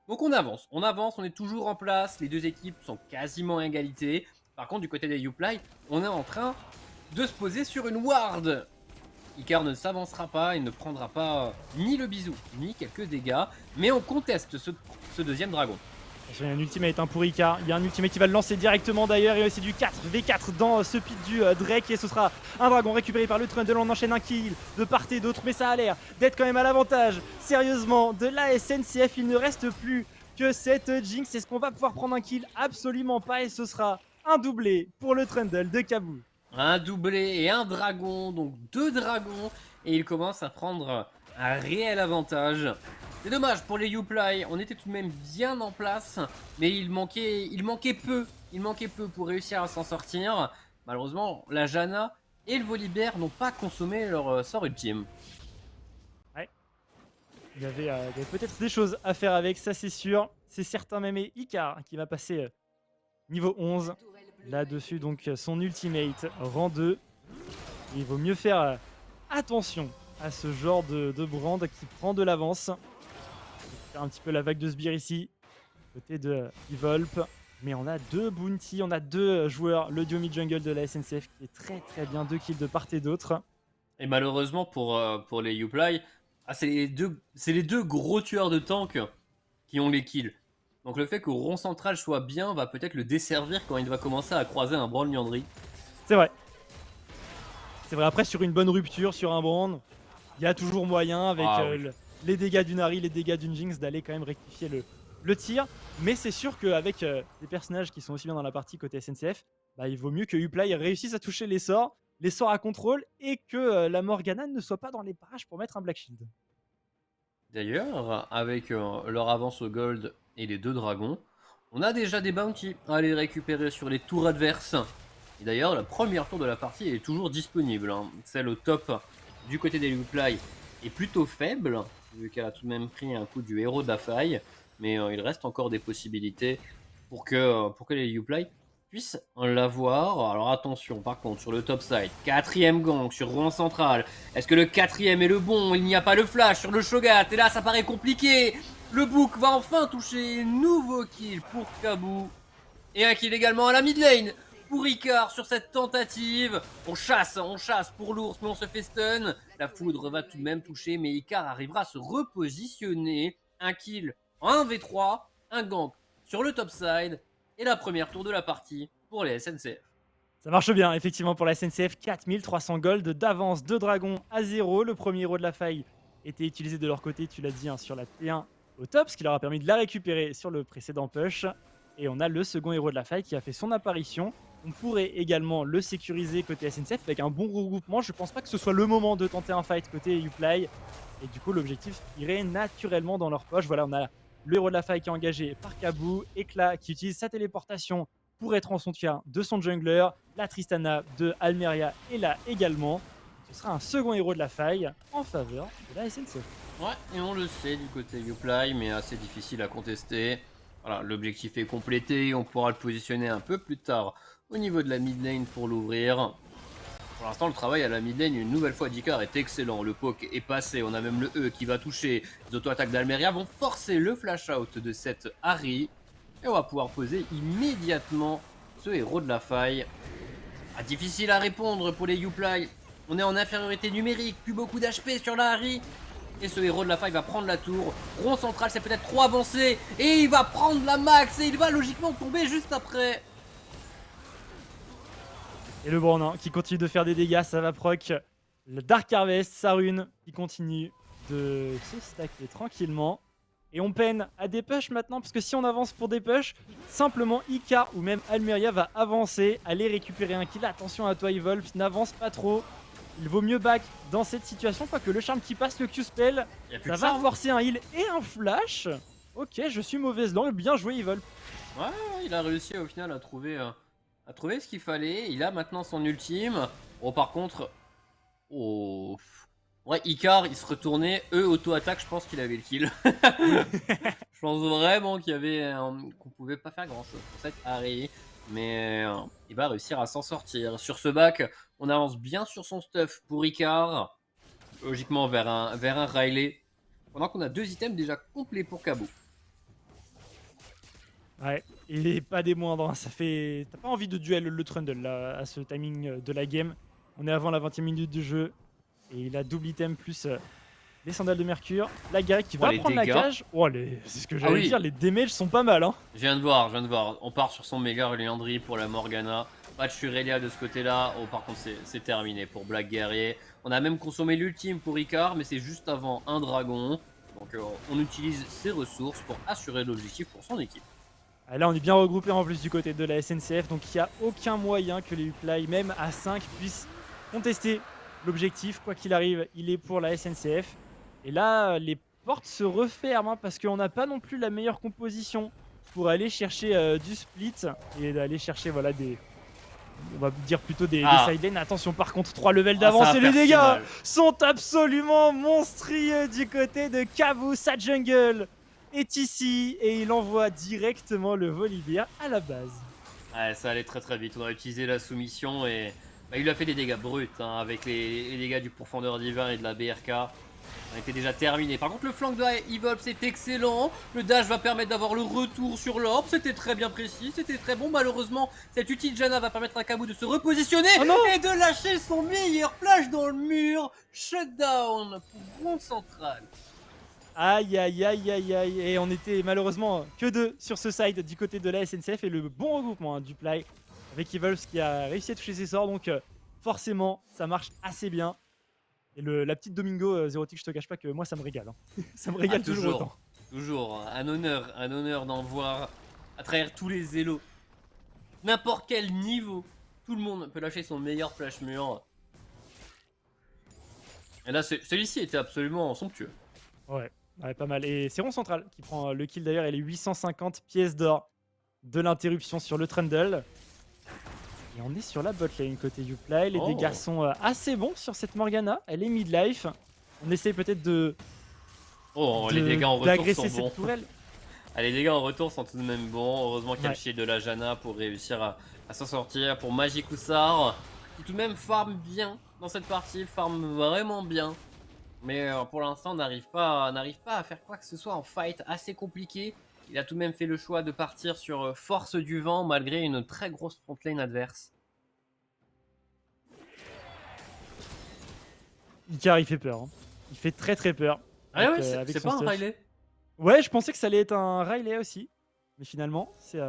Donc on avance, on est toujours en place. Les deux équipes sont quasiment à égalité. Par contre, du côté des Uplay, on est en train de se poser sur une ward. Icar ne s'avancera pas, il ne prendra pas ni le bisou, ni quelques dégâts. Mais on conteste ce deuxième dragon. Il y a un ultimate pour Icar. Il y a un ultimate qui va le lancer directement d'ailleurs. Et c'est du 4v4 dans ce pit du Drake. Et ce sera un dragon récupéré par le Trundle. On enchaîne un kill de part et d'autre. Mais ça a l'air d'être quand même à l'avantage, sérieusement, de la SNCF. Il ne reste plus que cette Jinx. Est-ce qu'on va pouvoir prendre un kill? Absolument pas. Et ce sera un doublé pour le Trundle de Kabou. Un doublé et un dragon. Donc 2 dragons. Et il commence à prendre un réel avantage. C'est dommage pour les Uplay, on était tout de même bien en place, mais il manquait peu pour réussir à s'en sortir. Malheureusement, la Janna et le Volibear n'ont pas consommé leur sort ultime. Ouais, il y avait peut-être des choses à faire avec, ça c'est sûr. C'est certain même, et Icar qui va passer niveau 11. Là-dessus, donc son ultimate rang 2. Et il vaut mieux faire attention à ce genre de Brand qui prend de l'avance. Faire un petit peu la vague de sbires ici, côté de Evolp. Mais on a 2 bounty, on a 2 joueurs, le duo mid-jungle de la SNCF qui est très très bien, 2 kills de part et d'autre. Et malheureusement pour les Uplay, c'est les deux gros tueurs de tank qui ont les kills. Donc le fait que rond central soit bien va peut-être le desservir quand il va commencer à croiser un Brand Liandry. C'est vrai. C'est vrai, après sur une bonne rupture, sur un Brand, il y a toujours moyen avec les dégâts d'une Harry, les dégâts d'une Jinx d'aller quand même rectifier le tir. Mais c'est sûr qu'avec des personnages qui sont aussi bien dans la partie côté SNCF, bah, il vaut mieux que Uplay réussisse à toucher les sorts à contrôle et que la Morgana ne soit pas dans les parages pour mettre un Black Shield. D'ailleurs, avec leur avance au gold et les 2 dragons, on a déjà des bounties à aller récupérer sur les tours adverses. Et d'ailleurs, la première tour de la partie est toujours disponible. Celle au top du côté des Uplay est plutôt faible, vu qu'elle a tout de même pris un coup du héros de la faille. Mais il reste encore des possibilités pour que les Uplay puissent l'avoir. Alors attention, par contre, sur le top side, 4ème gank sur rond central. Est-ce que le 4ème est le bon? Il n'y a pas le flash sur le Shogat. Et là, ça paraît compliqué. Le Book va enfin toucher. Nouveau kill pour Kabou. Et un kill également à la mid lane pour Icar sur cette tentative. On chasse pour l'ours, mais on se fait stun. La foudre va tout de même toucher, mais Icar arrivera à se repositionner. Un kill en 1v3, un gank sur le top side. Et la première tour de la partie pour les SNCF. Ça marche bien, effectivement, pour la SNCF. 4300 gold d'avance, 2 dragons à 0. Le premier héros de la faille était utilisé de leur côté, tu l'as dit, sur la T1 au top, ce qui leur a permis de la récupérer sur le précédent push. Et on a le second héros de la faille qui a fait son apparition. On pourrait également le sécuriser côté SNCF avec un bon regroupement. Je pense pas que ce soit le moment de tenter un fight côté Uplay. Et du coup, l'objectif irait naturellement dans leur poche. Voilà, on a le héros de la faille qui est engagé par Kabou, Éclat qui utilise sa téléportation pour être en soutien de son jungler. La Tristana de Almeria est là également. Ce sera un second héros de la faille en faveur de la SNCF. Ouais, et on le sait du côté Uplay, mais assez difficile à contester. Voilà, l'objectif est complété, on pourra le positionner un peu plus tard au niveau de la mid lane pour l'ouvrir. Pour l'instant, le travail à la mid lane, une nouvelle fois d'Icar, est excellent. Le poke est passé, on a même le E qui va toucher. Les auto-attaques d'Almeria vont forcer le flash out de cette Ahri. Et on va pouvoir poser immédiatement ce héros de la faille. Ah, difficile à répondre pour les Uplay. On est en infériorité numérique, plus beaucoup d'HP sur la Ahri. Et ce héros de la faille va prendre la tour. Rond central, c'est peut-être trop avancé. Et il va prendre la max. Et il va logiquement tomber juste après. Et le Brandin qui continue de faire des dégâts, ça va proc. Le Dark Harvest, sa rune, qui continue de se stacker tranquillement. Et on peine à des push maintenant, parce que si on avance pour des push, simplement Icar ou même Almeria va avancer, aller récupérer un kill. Attention à toi Evolve, n'avance pas trop. Il vaut mieux back dans cette situation, quoique le charme qui passe, le Q-spell, ça va forcer un heal et un flash. Ok, je suis mauvaise langue, bien joué Evolve. Ouais, il a réussi au final à trouver ce qu'il fallait. Il a maintenant son ultime. Oh, par contre... Oh... Ouais, Icar, il se retournait. Eux, auto-attaque, je pense qu'il avait le kill. Je pense vraiment qu'il y avait... qu'on pouvait pas faire grand-chose pour cette Ahri. Mais il va réussir à s'en sortir. Sur ce back, on avance bien sur son stuff pour Icar. Logiquement vers un Riley. Pendant qu'on a 2 items déjà complets pour Cabo. Ouais, et pas des moindres, hein. Ça fait... T'as pas envie de duel le Trundle là, à ce timing de la game. On est avant la 20e minute du jeu. Et il a double item plus les sandales de Mercure. La Garrick qui va prendre la cage. Oh, c'est ce que j'allais dire, les damages sont pas mal. Hein. Je viens de voir. On part sur son méga Liandry pour la Morgana. Pas de Shurelia de ce côté-là. Oh, par contre, c'est terminé pour Black Guerrier. On a même consommé l'ultime pour Icar, mais c'est juste avant un dragon. Donc on utilise ses ressources pour assurer l'objectif pour son équipe. Ah, là, on est bien regroupé en plus du côté de la SNCF. Donc il n'y a aucun moyen que les Uplay, même à 5, puissent contester l'objectif. Quoi qu'il arrive, il est pour la SNCF. Et là, les portes se referment hein, parce qu'on n'a pas non plus la meilleure composition pour aller chercher du split et d'aller chercher voilà, des... On va dire plutôt des side lanes. Attention par contre, 3 levels d'avance et les dégâts sont absolument monstrueux du côté de Kavu. Sa jungle est ici et il envoie directement le Volibear à la base. Ouais, ça allait très très vite. On a utilisé la soumission et il a fait des dégâts bruts hein, avec les dégâts du Pourfendeur Divin et de la BRK. On était déjà terminé. Par contre, le flank de Evolve, c'est excellent. Le dash va permettre d'avoir le retour sur l'orbe. C'était très bien précis, c'était très bon. Malheureusement, cette ulti de Janna va permettre à Kabu de se repositionner et de lâcher son meilleur flash dans le mur. Shutdown pour Bronze Central. Aïe aïe aïe aïe aïe. Et on était malheureusement que 2 sur ce side du côté de la SNCF. Et le bon regroupement hein, du play avec Evolve qui a réussi à toucher ses sorts. Donc forcément, ça marche assez bien. Et la petite Domingo Zérotique, je te cache pas que moi ça me régale. Hein. Ça me régale toujours autant. Toujours, un honneur d'en voir à travers tous les élos. N'importe quel niveau, tout le monde peut lâcher son meilleur flash mur. Et là, celui-ci était absolument somptueux. Ouais, pas mal. Et c'est Rond Central qui prend le kill d'ailleurs. Et les 850 pièces d'or de l'interruption sur le Trundle. Et on est sur la bot lane côté Uplay. Les dégâts sont assez bons sur cette Morgana. Elle est mid-life. On essaye peut-être de... les dégâts en retour sont cette bons. tourelle. Les dégâts en retour sont tout de même bons. Heureusement qu'il y a le shield de la Janna pour réussir à s'en sortir. Pour Magicoussard, qui tout de même farm bien dans cette partie. Farm vraiment bien. Mais pour l'instant, n'arrive pas à faire quoi que ce soit en fight assez compliqué. Il a tout de même fait le choix de partir sur Force du Vent malgré une très grosse frontlane adverse. Icar il fait peur. Hein. Il fait très très peur. Ah ouais, c'est pas un Riley. Ouais, je pensais que ça allait être un Riley aussi. Mais finalement, c'est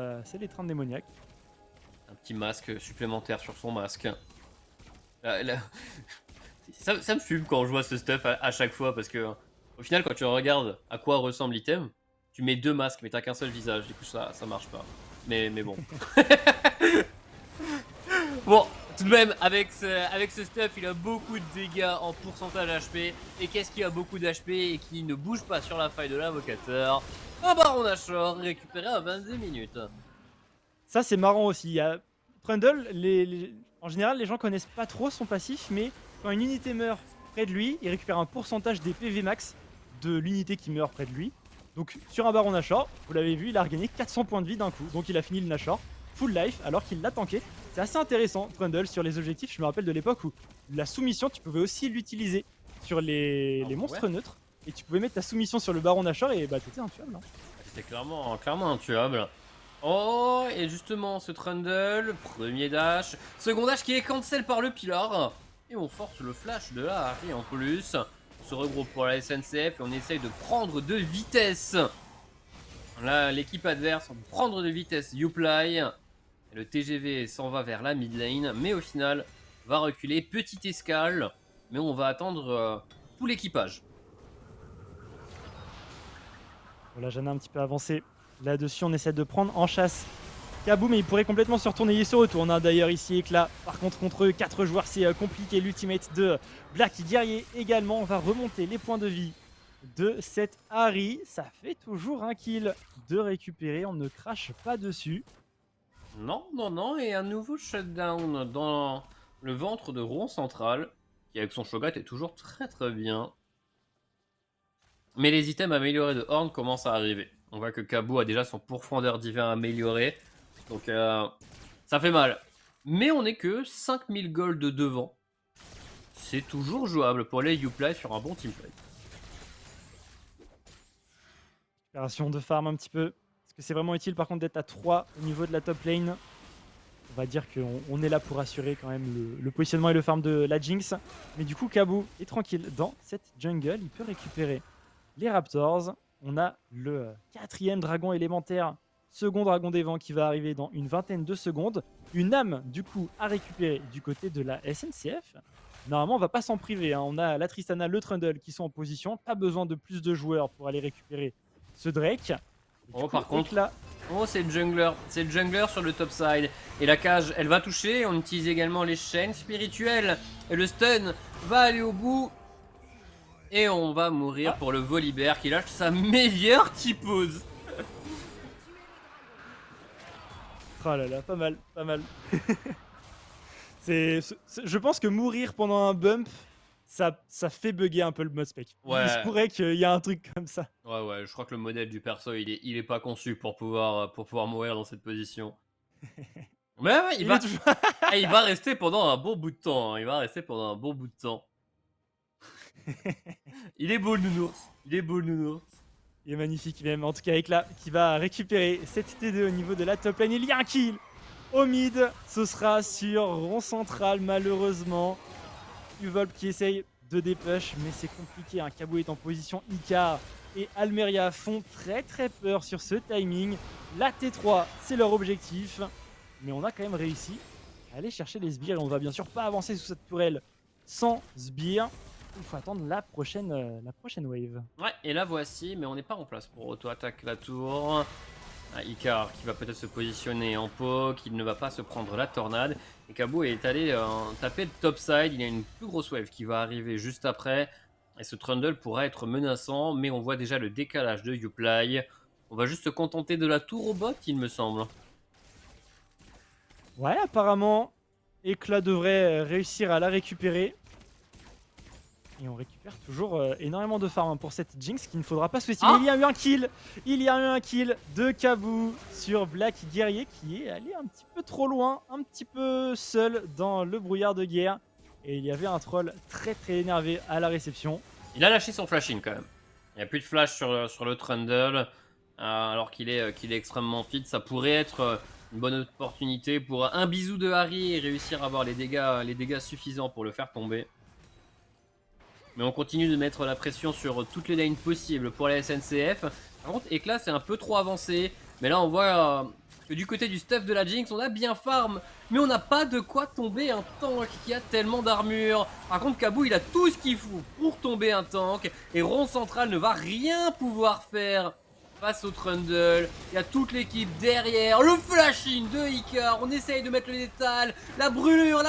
l'étreinte démoniaque. Un petit masque supplémentaire sur son masque. Ça me fume quand je vois ce stuff à chaque fois parce que au final quand tu regardes à quoi ressemble l'item, tu mets 2 masques mais t'as qu'un seul visage, du coup ça marche pas. Mais bon. Bon, tout de même avec ce stuff il a beaucoup de dégâts en pourcentage HP. Et qu'est-ce qui a beaucoup d'HP et qui ne bouge pas sur la faille de l'invocateur? Un baron d'Ashore récupéré à 22 minutes. Ça c'est marrant aussi. Il y a Trundle, en général les gens connaissent pas trop son passif, mais quand une unité meurt près de lui, il récupère un pourcentage des PV max de l'unité qui meurt près de lui. Donc sur un Baron Nashor, vous l'avez vu, il a regagné 400 points de vie d'un coup. Donc il a fini le Nashor full life alors qu'il l'a tanké. C'est assez intéressant, Trundle, sur les objectifs. Je me rappelle de l'époque où la soumission, tu pouvais aussi l'utiliser sur les monstres Ouais. neutres. Et tu pouvais mettre ta soumission sur le Baron Nashor et bah t'étais intuable. Hein. C'était clairement intuable. Oh, et justement, ce Trundle, premier dash, second dash qui est cancel par le pilar. Et on force le flash de la Harry en plus. On se regroupe pour la SNCF et on essaye de prendre de vitesse. Là, l'équipe adverse prendre de vitesse Uplay. Le TGV s'en va vers la mid lane, mais au final, va reculer. Petite escale, mais on va attendre tout l'équipage. Voilà, j'en ai un petit peu avancé. Là-dessus, on essaie de prendre en chasse Kabou, mais il pourrait complètement se retourner. Il se retourne hein, d'ailleurs ici, Éclat. Par contre, contre 4 joueurs, c'est compliqué. L'ultimate de Black Guerrier également. On va remonter les points de vie de cette Harry. Ça fait toujours un kill de récupérer. On ne crache pas dessus. Non, et un nouveau shutdown dans le ventre de Rond Central, qui avec son Shogat est toujours très bien. Mais les items améliorés de Horn commencent à arriver. On voit que Kabou a déjà son pourfendeur divin amélioré, donc ça fait mal. Mais on n'est que 5000 gold de devant. C'est toujours jouable pour les Uplay sur un bon teamplay. Opération de farm un petit peu. Est-ce que c'est vraiment utile par contre d'être à 3 au niveau de la top lane? On va dire qu'on est là pour assurer quand même le positionnement et le farm de la Jinx. Mais du coup, Kabou est tranquille dans cette jungle. Il peut récupérer les Raptors. On a le 4e dragon élémentaire, second dragon des vents qui va arriver dans une vingtaine de secondes. Une âme du coup à récupérer du côté de la SNCF. Normalement, on va pas s'en priver. Hein. On a la Tristana, le Trundle qui sont en position. Pas besoin de plus de joueurs pour aller récupérer ce Drake. Oh, par contre, oh, c'est le jungler sur le top side. Et la cage, elle va toucher. On utilise également les chaînes spirituelles. Et le stun va aller au bout. Et on va mourir pour le Volibear qui lâche sa meilleure typose. Oh là là, pas mal, pas mal. Je pense que mourir pendant un bump, ça fait bugger un peu le mode spec. Ouais. Il se pourrait qu'il y ait un truc comme ça. Ouais, je crois que le modèle du perso, il est pas conçu pour pouvoir mourir dans cette position. Mais ouais, il va rester pendant un bon bout de temps. Hein. Il va rester pendant un bon bout de temps. Il est beau le nounours. Il est magnifique même. En tout cas, Ekla qui va récupérer cette T2 au niveau de la top lane. Il y a un kill au mid. Ce sera sur Rond Central malheureusement. Uvolp qui essaye de dépush, mais c'est compliqué. Hein. Kabou est en position. Icar et Almeria font très peur sur ce timing. La T3, c'est leur objectif. Mais on a quand même réussi à aller chercher les sbires. Et on va bien sûr pas avancer sous cette tourelle sans sbires. Il faut attendre la prochaine wave. Ouais, et la voici, mais on n'est pas en place pour auto-attaque la tour. Icar qui va peut-être se positionner en poke, il ne va pas se prendre la tornade. Et Kabou est allé taper le topside, il y a une plus grosse wave qui va arriver juste après. Et ce Trundle pourra être menaçant, mais on voit déjà le décalage de Uplay. On va juste se contenter de la tour au bot, il me semble. Ouais, apparemment, Éclat devrait réussir à la récupérer. Et on récupère toujours énormément de farm pour cette Jinx qu'il ne faudra pas sous-estimer. Il y a eu un kill de Kabou sur Black Guerrier qui est allé un petit peu trop loin, un petit peu seul dans le brouillard de guerre. Et il y avait un troll très énervé à la réception. Il a lâché son flash-in quand même. Il n'y a plus de flash sur le Trundle alors qu'il est extrêmement fit. Ça pourrait être une bonne opportunité pour un bisou de Harry et réussir à avoir les dégâts suffisants pour le faire tomber. Mais on continue de mettre la pression sur toutes les lanes possibles pour la SNCF. Par contre, Éclat c'est un peu trop avancé. Mais là on voit que du côté du stuff de la Jinx, on a bien farm. Mais on n'a pas de quoi tomber un tank qui a tellement d'armure. Par contre, Kabou il a tout ce qu'il faut pour tomber un tank. Et Rond Central ne va rien pouvoir faire face au Trundle. Il y a toute l'équipe derrière. Le flashing de Icar. On essaye de mettre le létal. La brûlure,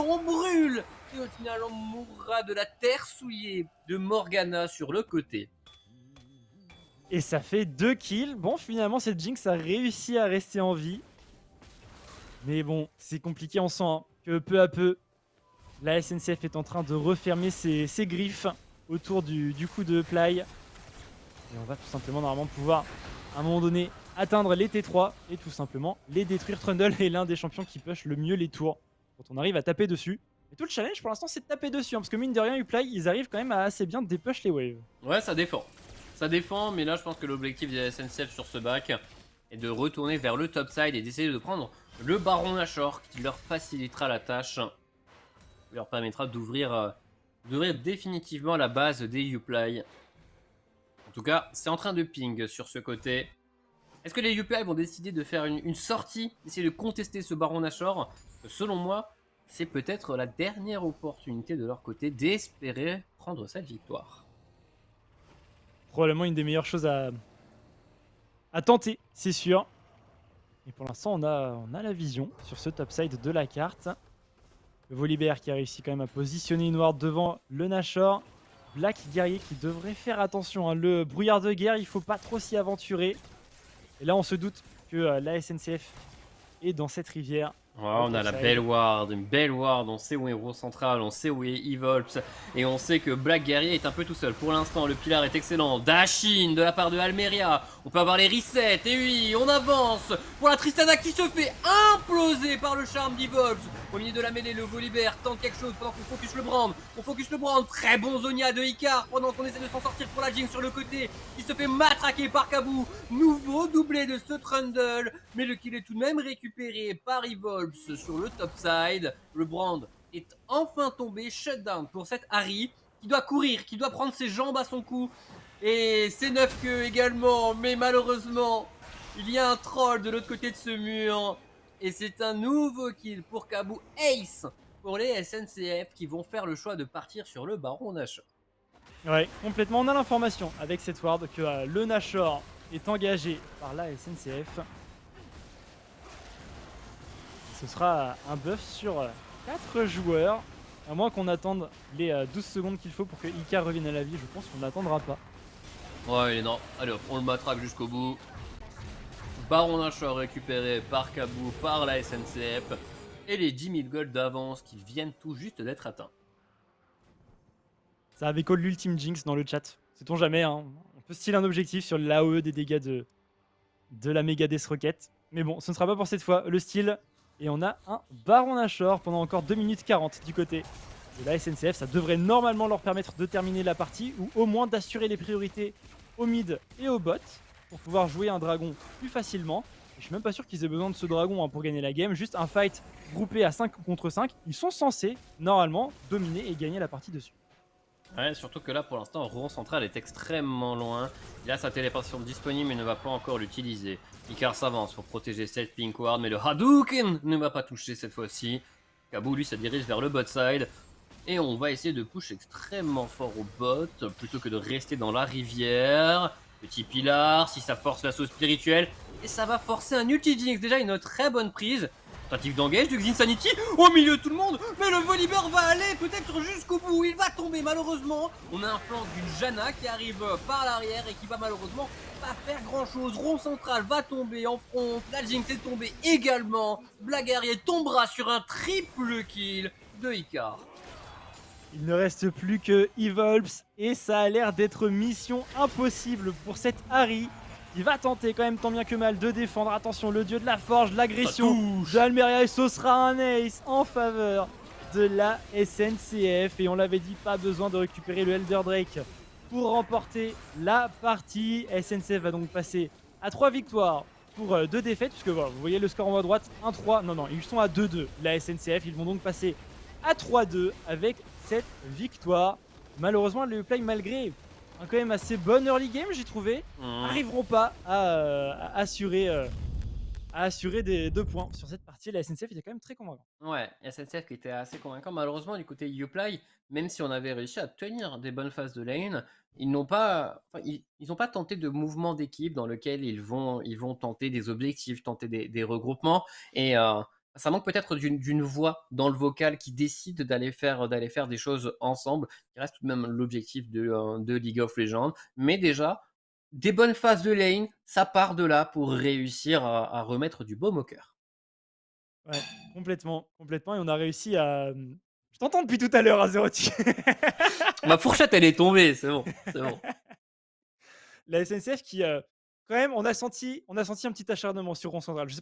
on brûle. Et au final, on mourra de la terre souillée de Morgana sur le côté. Et ça fait 2 kills. Bon, finalement, cette Jinx a réussi à rester en vie. Mais bon, c'est compliqué. On sent que peu à peu, la SNCF est en train de refermer ses griffes autour du coup de Play. Et on va tout simplement normalement pouvoir, à un moment donné, atteindre les T3 et tout simplement les détruire. Trundle est l'un des champions qui push le mieux les tours quand on arrive à taper dessus. Et tout le challenge pour l'instant c'est de taper dessus, hein, parce que mine de rien, Uplay, ils arrivent quand même à assez bien dépush les waves. Ouais, ça défend. Ça défend, mais là, je pense que l'objectif des SNCF sur ce bac est de retourner vers le top side et d'essayer de prendre le Baron Nashor qui leur facilitera la tâche. Qui leur permettra d'ouvrir définitivement la base des Uplay. En tout cas, c'est en train de ping sur ce côté. Est-ce que les Uplay vont décider de faire une sortie, d'essayer de contester ce Baron Nashor? Selon moi, c'est peut-être la dernière opportunité de leur côté d'espérer prendre cette victoire. Probablement une des meilleures choses à tenter, c'est sûr. Et pour l'instant, on a la vision sur ce top side de la carte. Le Volibear qui a réussi quand même à positionner une ward devant le Nashor. Black Guerrier qui devrait faire attention, hein. Le brouillard de guerre, il faut pas trop s'y aventurer. Et là, on se doute que la SNCF est dans cette rivière. Ouais, on a la belle ward, une belle ward, on sait où est Héros Central, on sait où est Evolps, et on sait que Black Guerrier est un peu tout seul. Pour l'instant, le pilar est excellent. Dashin de la part de Almeria, on peut avoir les resets, et oui, on avance pour la Tristana qui se fait imploser par le charme d'Evolps. Au milieu de la mêlée, le Volibear tente quelque chose pendant qu'on focus le brand. On focus le brand, très bon Zonia de Icar pendant qu'on essaie de s'en sortir pour la Jinx sur le côté, qui se fait matraquer par Kabou. Nouveau doublé de ce Trundle, mais le kill est tout de même récupéré par Evolps sur le top side. Le brand est enfin tombé, shutdown pour cette Harry qui doit courir, qui doit prendre ses jambes à son cou. Et c'est 9 queues également, mais malheureusement, il y a un troll de l'autre côté de ce mur. Et c'est un nouveau kill pour Kabou Ace pour les SNCF qui vont faire le choix de partir sur le Baron Nashor. Ouais, complètement. On a l'information avec cette ward que le Nashor est engagé par la SNCF. Ce sera un buff sur 4 joueurs. À moins qu'on attende les 12 secondes qu'il faut pour que Ika revienne à la vie, je pense qu'on n'attendra pas. Ouais, il est non. Allez hop, on le matraque jusqu'au bout. Baron Nashor récupéré par Kabou, par la SNCF. Et les 10 000 gold d'avance qui viennent tout juste d'être atteints. Ça avait call l'ultime Jinx dans le chat. Sait-on jamais, hein. On peut steal un objectif sur l'AOE des dégâts de la méga Death Rocket. Mais bon, ce ne sera pas pour cette fois le steal. Et on a un Baron Nashor pendant encore 2 minutes 40 du côté de la SNCF. Ça devrait normalement leur permettre de terminer la partie ou au moins d'assurer les priorités au mid et au bot pour pouvoir jouer un dragon plus facilement. Et je suis même pas sûr qu'ils aient besoin de ce dragon, hein, pour gagner la game. Juste un fight groupé à 5 contre 5. Ils sont censés normalement dominer et gagner la partie dessus. Ouais, surtout que là pour l'instant, Rouen Central est extrêmement loin. Il a sa téléportation disponible mais ne va pas encore l'utiliser. Icar s'avance pour protéger cette Pink Ward, mais le Hadouken ne va pas toucher cette fois-ci. Kabou lui se dirige vers le bot side. Et on va essayer de push extrêmement fort au bot plutôt que de rester dans la rivière. Petit pilar, si ça force l'assaut spirituel. Et ça va forcer un ulti Jinx. Déjà une très bonne prise. Tentative d'engage de Xinsanity au milieu de tout le monde. Mais le Volibear va aller peut-être jusqu'au bout. Il va tomber malheureusement. On a un flanc d'une Janna qui arrive par l'arrière et qui va malheureusement pas faire grand chose. Rond central va tomber en front. La Jinx est tombée également. Black Guerrier tombera sur un triple kill de Icar. Il ne reste plus que Evolps et ça a l'air d'être mission impossible pour cette Harry. Il va tenter quand même tant bien que mal de défendre. Attention, le dieu de la forge, l'agression de Almeria, et ce sera un ace en faveur de la SNCF. Et on l'avait dit, pas besoin de récupérer le Elder Drake pour remporter la partie. SNCF va donc passer à 3 victoires pour 2 défaites, puisque voilà, vous voyez le score en haut à droite, 1-3. Non, ils sont à 2-2. La SNCF, ils vont donc passer à 3-2 avec cette victoire. Malheureusement, le play, malgré un quand même assez bon early game, j'ai trouvé, n'arriveront pas à assurer des 2 points sur cette partie. La SNCF était quand même très convaincant. Ouais, SNCF qui était assez convaincant. Malheureusement, du côté Uplay, même si on avait réussi à tenir des bonnes phases de lane, ils n'ont pas, ils ont pas tenté de mouvement d'équipe dans lequel ils vont tenter des objectifs, tenter des regroupements. Et ça manque peut-être d'une voix dans le vocal qui décide d'aller faire des choses ensemble, qui reste tout de même l'objectif de League of Legends. Mais déjà, des bonnes phases de lane, ça part de là pour réussir à remettre du baume au cœur. Ouais, complètement. Et on a réussi à... Je t'entends depuis tout à l'heure, Azeroti. Ma fourchette, elle est tombée, c'est bon, c'est bon. la SNCF qui, quand même, on a senti un petit acharnement sur Rond Central. Ouais.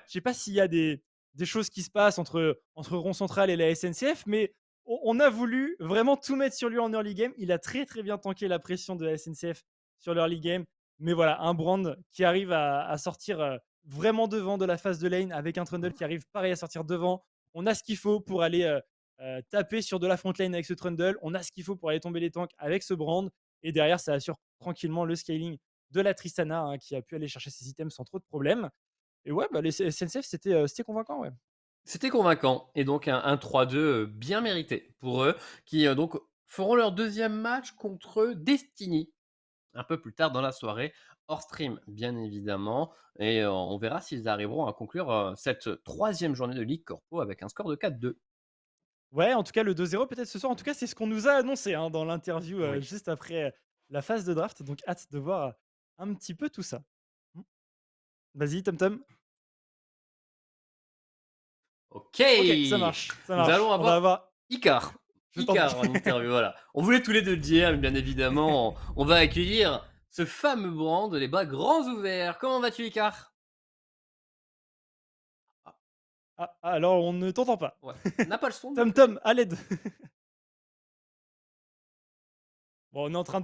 Je sais pas s'il y a des choses qui se passent entre Rond Central et la SNCF, mais on a voulu vraiment tout mettre sur lui en early game. Il a très, très bien tanké la pression de la SNCF sur l'early game. Mais voilà, un Brand qui arrive à sortir, vraiment devant de la phase de lane avec un Trundle qui arrive pareil à sortir devant. On a ce qu'il faut pour aller, taper sur de la front lane avec ce Trundle. On a ce qu'il faut pour aller tomber les tanks avec ce Brand. Et derrière, ça assure tranquillement le scaling de la Tristana, hein, qui a pu aller chercher ses items sans trop de problèmes. Et ouais, bah, les SNCF, c'était convaincant, ouais. C'était convaincant et donc un 3-2 bien mérité pour eux qui, donc feront leur deuxième match contre Destiny un peu plus tard dans la soirée, hors stream bien évidemment et on verra s'ils arriveront à conclure, cette troisième journée de Ligue Corpo avec un score de 4-2. Ouais, en tout cas, le 2-0 peut-être ce soir. En tout cas, c'est ce qu'on nous a annoncé, hein, dans l'interview, Oui. juste après, la phase de draft. Donc hâte de voir, un petit peu tout ça. Mmh. Vas-y, Tom Tom. OK! OK, ça marche, ça Nous marche. allons On va avoir avoir Icar. je t'en prie. Icar en interview, voilà. On voulait tous les 2 le dire, mais bien évidemment, on va accueillir ce fameux Brand, les bras grands ouverts. Comment vas-tu, Icar? Ah, Ah, alors on ne t'entend pas. ouais. On n'a pas le son de Tom notre côté? Tom, à l'aide. Bon, on est en train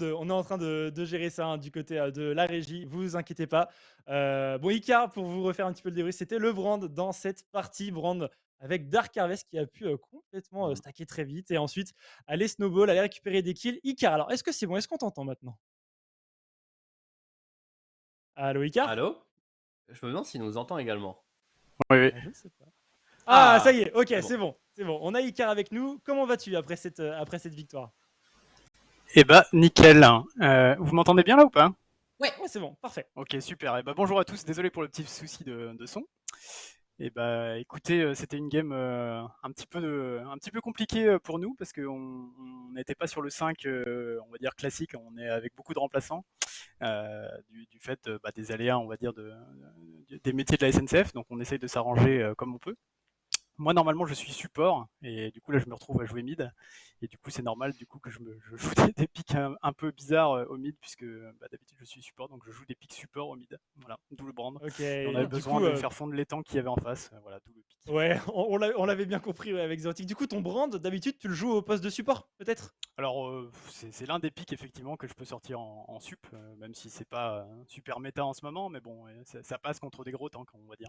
de gérer ça, hein, du côté, de la régie, vous inquiétez pas. Bon, Icar, pour vous refaire un petit peu le débrief, c'était le Brand dans cette partie. Brand avec Dark Harvest qui a pu, complètement, Mmh. stacker très vite et ensuite aller snowball, aller récupérer des kills. Icar, alors est-ce que c'est bon? Est-ce qu'on t'entend maintenant? Allô, Icar? Allô? Je me demande s'il nous entend également. Oui, oui. Je ne sais pas. Ah, ça Ah! y est, OK, C'est bon. c'est bon, c'est bon. On a Icar avec nous. Comment vas-tu après cette victoire? Eh bah, nickel. Vous m'entendez bien là ou pas? Ouais! Ouais, c'est bon, parfait. Ok, super. Et bah, bonjour à tous. Désolé pour le petit souci de son. Et bah, écoutez, c'était une game un petit peu compliquée pour nous parce qu'on n'était pas sur le 5, on va dire classique. On est avec beaucoup de remplaçants du fait des aléas, on va dire, des métiers de la SNCF. Donc, on essaye de s'arranger comme on peut. Moi, normalement, je suis support, et du coup, là, je me retrouve à jouer mid. Et du coup, c'est normal du coup que je joue des pics un peu bizarres au mid, puisque d'habitude, je suis support, donc je joue des pics support au mid. Voilà, d'où le brand. OK, Et on avait du besoin coup, de faire fondre les tanks qu'il y avait en face. Voilà, d'où le pic. ouais, on l'avait bien compris, ouais, avec Zérotique. Du coup, ton Brand, d'habitude, tu le joues au poste de support, peut-être? Alors, c'est l'un des pics, effectivement, que je peux sortir en sup, même si c'est pas super méta en ce moment, mais bon, ça passe contre des gros tanks, on va dire.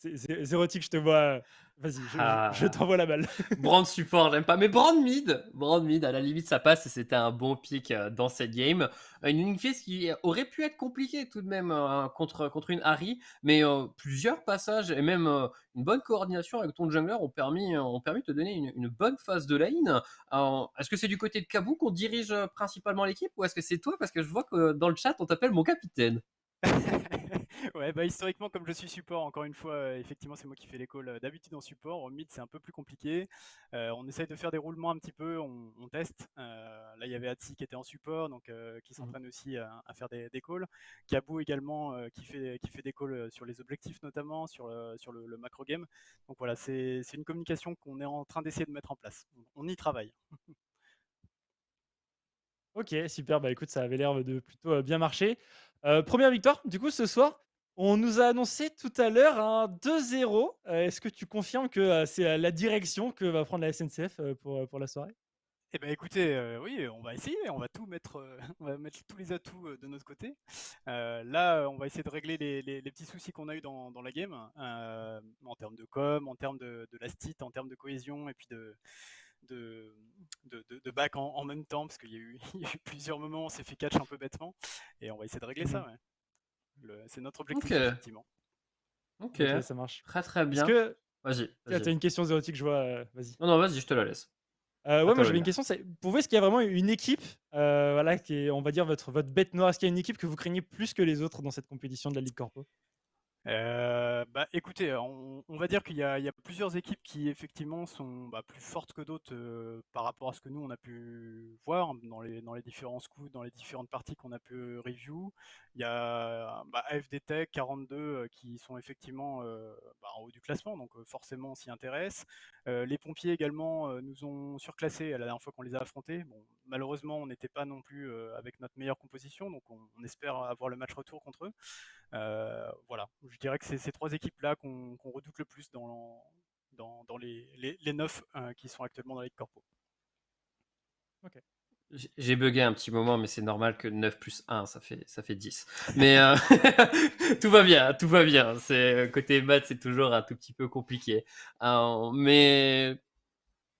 Zérotique, je te vois, vas-y, je Ah! t'envoie la balle. Brand support, j'aime pas. Mais Brand mid, à la limite, ça passe et c'était un bon pick dans cette game. Une ligne phase qui aurait pu être compliquée tout de même contre une Harry, mais plusieurs passages et même une bonne coordination avec ton jungler ont permis de te donner une bonne phase de lane. Est-ce que c'est du côté de Kabou qu'on dirige principalement l'équipe ou est-ce que c'est toi? Parce que je vois que dans le chat, on t'appelle mon capitaine. Ouais, bah historiquement, comme je suis support, encore une fois, effectivement, c'est moi qui fais les calls d'habitude en support. Au mid, c'est un peu plus compliqué. On essaye de faire des roulements un petit peu, on teste. Là, il y avait Hatsi qui était en support, donc qui Mhm. s'entraîne aussi à faire des calls. Kabou également, qui fait des calls sur les objectifs, notamment sur le macro game. Donc voilà, c'est une communication qu'on est en train d'essayer de mettre en place. On y travaille. OK, super, bah, écoute, ça avait l'air de plutôt, bien marcher. 1re victoire, du coup, ce soir. On nous a annoncé tout à l'heure un 2-0. Est-ce que tu confirmes que, c'est, la direction que va prendre la SNCF, pour la soirée? Eh ben écoutez, oui, on va essayer, on va tout mettre, on va mettre tous les atouts de notre côté. Là, on va essayer de régler les petits soucis qu'on a eu dans la game, en termes de com, en termes de last-hit, en termes de cohésion, et puis de back en même temps, parce qu'il y a eu, il y a eu plusieurs moments où on s'est fait catch un peu bêtement, et on va essayer de régler ça. Mmh. Ouais. C'est notre Ok, objectif, effectivement. ok, OK, ça marche. très très Est-ce bien. que Vas-y, tu as vas-y. une question Zérotique, je vois, vas-y. Non, non, vas-y, je te la laisse. À Ouais, moi toi j'avais une l'honneur. question, c'est pour vous, est-ce qu'il y a vraiment une équipe, voilà, qui est, on va dire, votre bête noire? Est-ce qu'il y a une équipe que vous craignez plus que les autres dans cette compétition de la Ligue Corpo? Écoutez, on va dire qu'il y a plusieurs équipes qui effectivement sont plus fortes que d'autres par rapport à ce que nous on a pu voir dans les différents scouts, dans les différentes parties qu'on a pu review. Il y a AFD Tech 42 qui sont effectivement en haut du classement, donc forcément on s'y intéresse. Les pompiers également nous ont surclassés la dernière fois qu'on les a affrontés. Bon, malheureusement on n'était pas non plus avec notre meilleure composition, donc on espère avoir le match retour contre eux. Voilà, je dirais que c'est ces trois équipes-là qu'on redoute le plus dans les 9 qui sont actuellement dans la Ligue Corpo. J'ai bugué un petit moment, mais c'est normal que 9 plus 1, ça fait 10. Mais tout va bien, tout va bien. Côté maths, c'est toujours un tout petit peu compliqué. Mais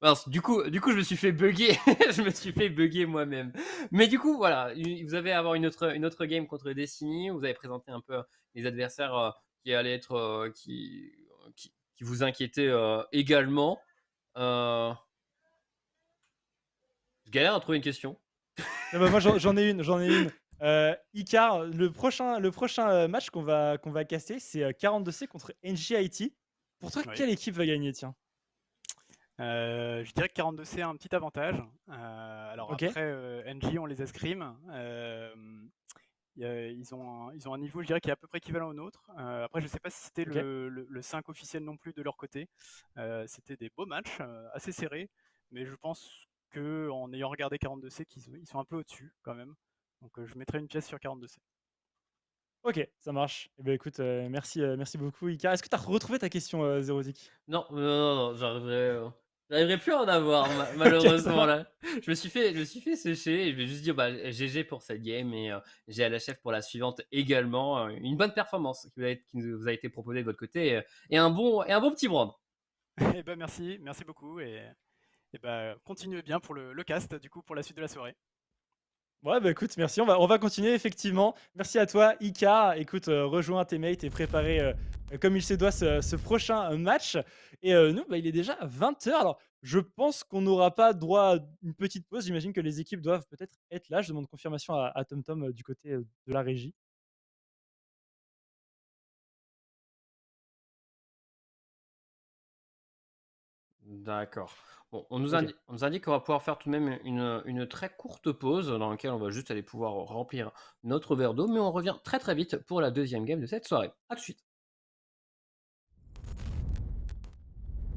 mince, du coup, je me suis fait bugger. Je me suis fait bugger moi-même. Mais du coup, voilà, vous allez avoir une autre game contre Destiny. Vous avez présenté un peu les adversaires qui allaient être qui vous inquiétaient également. Je galère à trouver une question. Moi j'en ai une. Icar, le prochain match qu'on va caster, c'est 42C contre NJIT. Pour toi, Oui. quelle équipe va gagner, tiens? Je dirais que 42C a un petit avantage. Alors Ok. après, NJ, on les escrime. Ils ont un niveau, je dirais, qui est à peu près équivalent au nôtre. Après, je ne sais pas si c'était Ok. le 5 officiel non plus de leur côté. C'était des beaux matchs, assez serrés, mais je pense qu'en ayant regardé 42C, ils sont un peu au-dessus quand même. Donc je mettrai une pièce sur 42C. Ok, ça marche. Eh ben écoute, merci beaucoup, Icar. Est-ce que tu as retrouvé ta question, Zérozik? Non, j'arriverai plus à en avoir Ok, ça malheureusement va. là. Je me suis fait sécher et je vais juste dire GG pour cette game et j'ai à la chef pour la suivante également. Une bonne performance qui vous a été proposée de votre côté et un bon petit brand. Eh ben merci beaucoup et continuez bien pour le cast du coup pour la suite de la soirée. Ouais, bah écoute, merci. On va continuer, effectivement. Merci à toi, Icar. Écoute, rejoins tes mates et préparer comme il se doit ce prochain match. Et nous, bah, il est déjà 20h. Alors, je pense qu'on n'aura pas droit à une petite pause. J'imagine que les équipes doivent peut-être être là. Je demande confirmation à TomTom du côté de la régie. D'accord. Bon, on nous Ok. indique qu'on va pouvoir faire tout de même une très courte pause dans laquelle on va juste aller pouvoir remplir notre verre d'eau, mais on revient très très vite pour la deuxième game de cette soirée. À tout de suite.